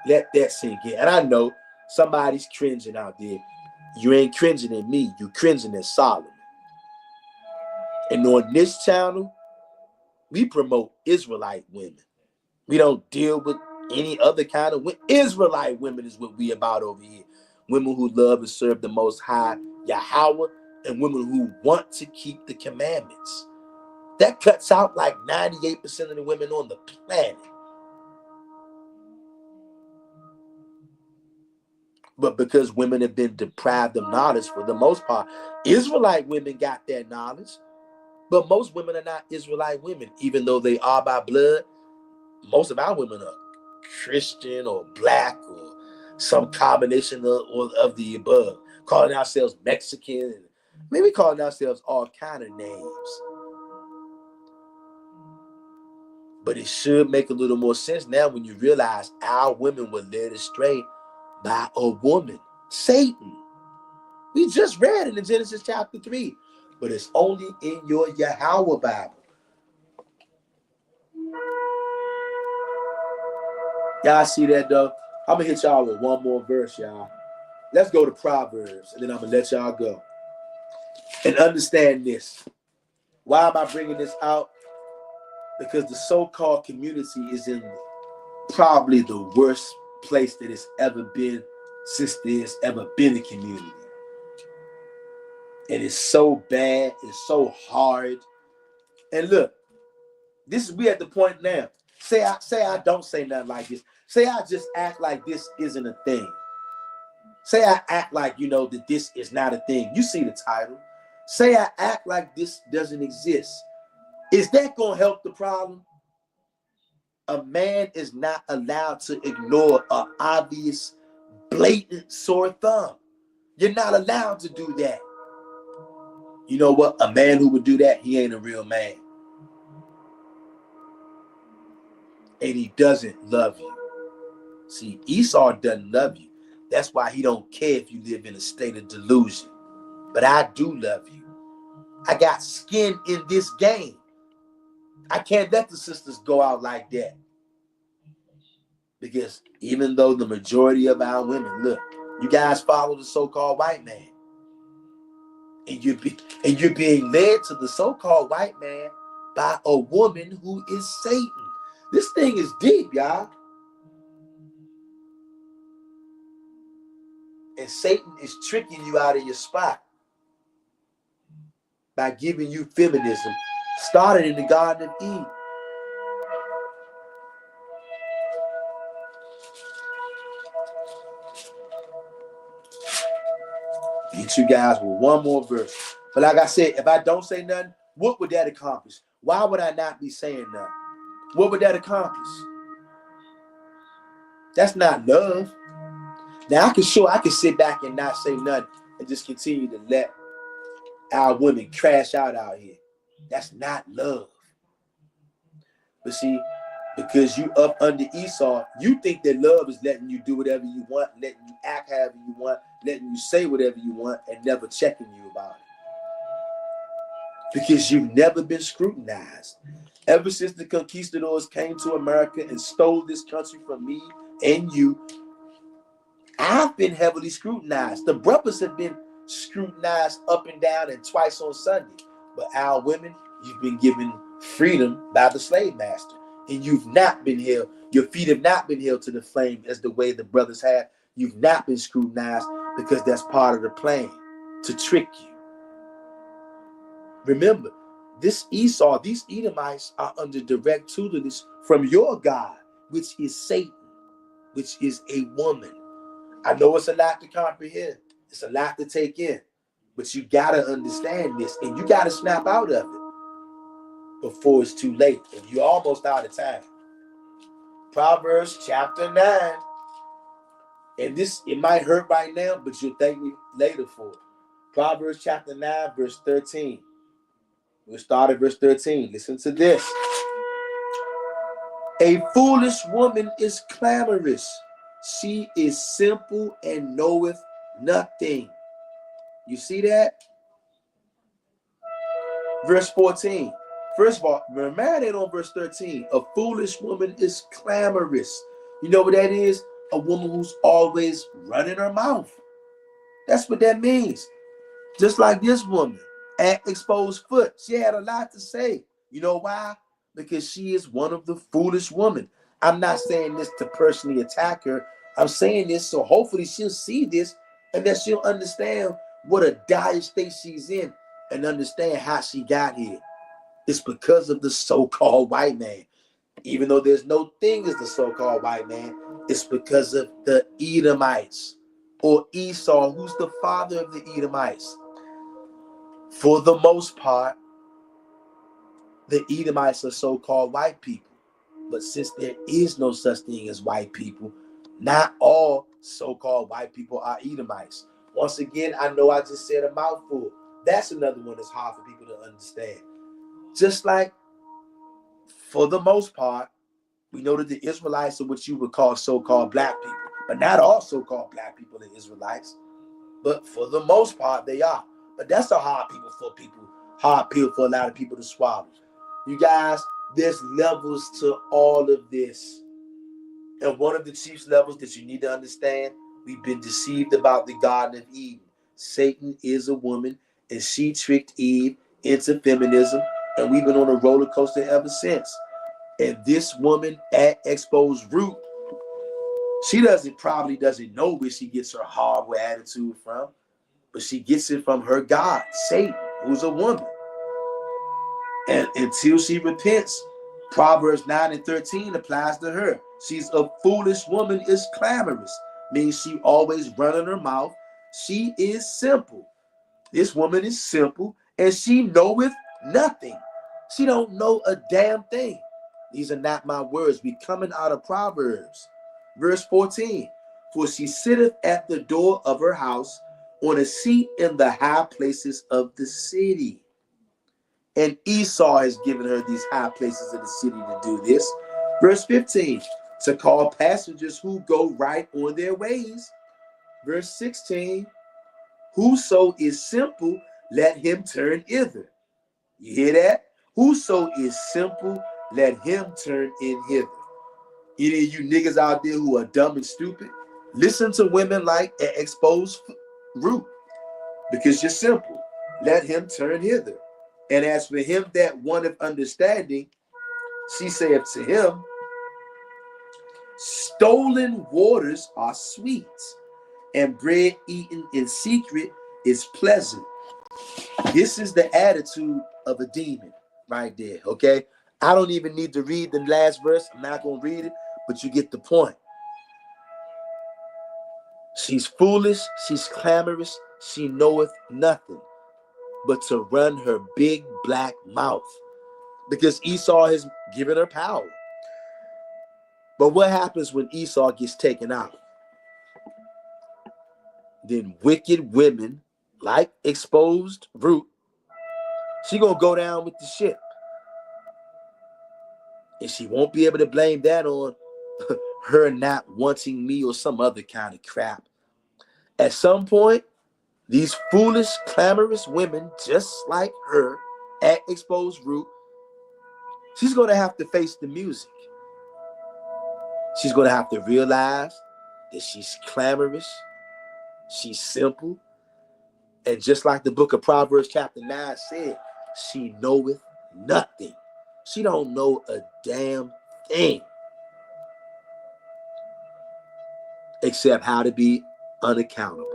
Let that sink in. And I know somebody's cringing out there. You ain't cringing at me. You cringing at Solomon. And on this channel, we promote Israelite women. We don't deal with any other kind of women. Israelite women is what we about over here. Women who love and serve the Most High, Yahweh, and women who want to keep the commandments. That cuts out like 98% of the women on the planet. But because women have been deprived of knowledge for the most part, Israelite women got that knowledge. But most women are not Israelite women, even though they are by blood. Most of our women are Christian or black or some combination of the above, calling ourselves Mexican, and maybe calling ourselves all kind of names. But it should make a little more sense now when you realize our women were led astray by a woman, Satan. We just read it in Genesis chapter 3, but it's only in your Yahweh Bible. Y'all see that though? I'm gonna hit y'all with one more verse, y'all. Let's go to Proverbs, and then I'm gonna let y'all go. And understand this. Why am I bringing this out? Because the so-called community is in probably the worst place that it's ever been since there's ever been a community. And it's so bad, it's so hard. And look, we at the point now. Say I don't say nothing like this. Say I just act like this isn't a thing. Say I act like, that this is not a thing. You see the title. Say I act like this doesn't exist. Is that going to help the problem? A man is not allowed to ignore an obvious, blatant sore thumb. You're not allowed to do that. You know what? A man who would do that, he ain't a real man. And he doesn't love you. See, Esau doesn't love you. That's why he don't care if you live in a state of delusion. But I do love you. I got skin in this game. I can't let the sisters go out like that. Because even though the majority of our women, look, You guys follow the so-called white man. And you're being led to the so-called white man by a woman who is Satan. This thing is deep, y'all. And Satan is tricking you out of your spot by giving you feminism, started in the Garden of Eden. Get you guys with one more verse. But like I said, if I don't say nothing, what would that accomplish? Why would I not be saying nothing? What would that accomplish? That's not love. Now I can sit back and not say nothing and just continue to let our women crash out here. That's not love. But see, because you up under Esau, you think that love is letting you do whatever you want, letting you act however you want, letting you say whatever you want, and never checking you about it. Because you've never been scrutinized. Ever since the conquistadors came to America and stole this country from me and you, I've been heavily scrutinized. The brothers have been scrutinized up and down and twice on Sunday. But our women, you've been given freedom by the slave master. And you've not been held. Your feet have not been held to the flame as the way the brothers have. You've not been scrutinized because that's part of the plan to trick you. Remember, this Esau, these Edomites are under direct tutelage from your God, which is Satan, which is a woman. I know it's a lot to comprehend. It's a lot to take in. But you got to understand this, and you got to snap out of it before it's too late. And you're almost out of time. Proverbs chapter 9. And this, it might hurt right now, but you'll thank me later for it. Proverbs chapter 9, verse 13. We'll start at verse 13. Listen to this. A foolish woman is clamorous. She is simple and knoweth nothing. You see that? Verse 14. First of all, marinate on verse 13. A foolish woman is clamorous. You know what that is? A woman who's always running her mouth. That's what that means. Just like this woman at Exposed Foot. She had a lot to say. You know why? Because she is one of the foolish women. I'm not saying this to personally attack her. I'm saying this so hopefully she'll see this and that she'll understand what a dire state she's in and understand how she got here. It's because of the so-called white man. Even though there's no thing as the so-called white man, it's because of the Edomites or Esau, who's the father of the Edomites. For the most part, the Edomites are so-called white people. But since there is no such thing as white people, not all so-called white people are Edomites. Once again, I know I just said a mouthful. That's another one that's hard for people to understand. Just like, for the most part, we know that the Israelites are what you would call so-called black people. But not all so-called black people are Israelites. But for the most part, they are. But that's a hard pill for a lot of people to swallow. You guys, there's levels to all of this. And one of the chief levels that you need to understand, we've been deceived about the Garden of Eden. Satan is a woman, and she tricked Eve into feminism, and we've been on a roller coaster ever since. And this woman at Exposed Root, she probably doesn't know where she gets her horrible attitude from, but she gets it from her God, Satan, who's a woman. And until she repents, Proverbs 9 and 13 applies to her. She's a foolish woman, is clamorous, means she always running her mouth. She is simple. This woman is simple, and she knoweth nothing. She don't know a damn thing. These are not my words. We coming out of Proverbs. Verse 14. For she sitteth at the door of her house on a seat in the high places of the city. And Esau has given her these high places of the city to do this. Verse 15. To call passengers who go right on their ways. Verse 16. Whoso is simple, let him turn hither. You hear that? Whoso is simple, let him turn in hither. Any of you niggas out there who are dumb and stupid, Listen to women like an exposed root, because you're simple. Let him turn hither. And as for him that wanted understanding, she saith to him, stolen waters are sweet, and bread eaten in secret is pleasant. This is the attitude of a demon right there, okay? I don't even need to read the last verse. I'm not going to read it, but you get the point. She's foolish, she's clamorous, she knoweth nothing but to run her big black mouth, because Esau has given her power. But what happens when Esau gets taken out? Then wicked women like exposed root, she gonna go down with the ship. And she won't be able to blame that on her not wanting me or some other kind of crap. At some point, these foolish, clamorous women, just like her at exposed root, she's gonna have to face the music. She's gonna have to realize that she's clamorous, she's simple, and just like the book of Proverbs chapter 9 said, she knoweth nothing. She don't know a damn thing except how to be unaccountable.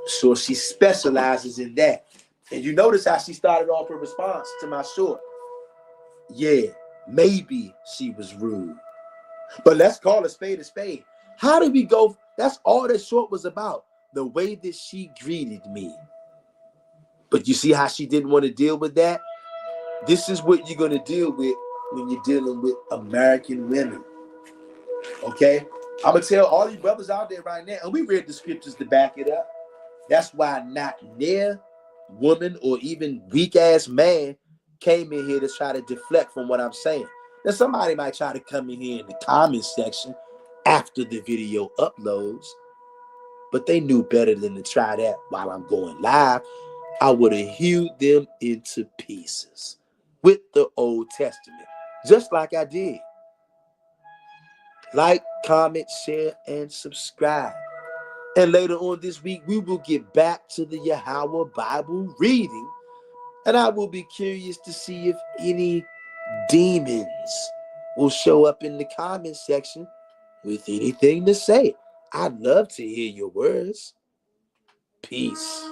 So she specializes in that. And you notice how she started off her response to my short. Yeah, maybe she was rude, but let's call a spade a spade. How did we go? That's all that short was about. The way that she greeted me. But you see how she didn't want to deal with that? This is what you're going to deal with when you're dealing with American women. Okay? I'm going to tell all you brothers out there right now, and we read the scriptures to back it up. That's why not near woman or even weak-ass man came in here to try to deflect from what I'm saying. Now, somebody might try to come in here in the comment section after the video uploads, but they knew better than to try that while I'm going live. I would have hewed them into pieces with the Old Testament, just like I did. Like, comment, share, and subscribe. And later on this week, we will get back to the Yahweh Bible reading. And I will be curious to see if any demons will show up in the comment section with anything to say. I'd love to hear your words. Peace.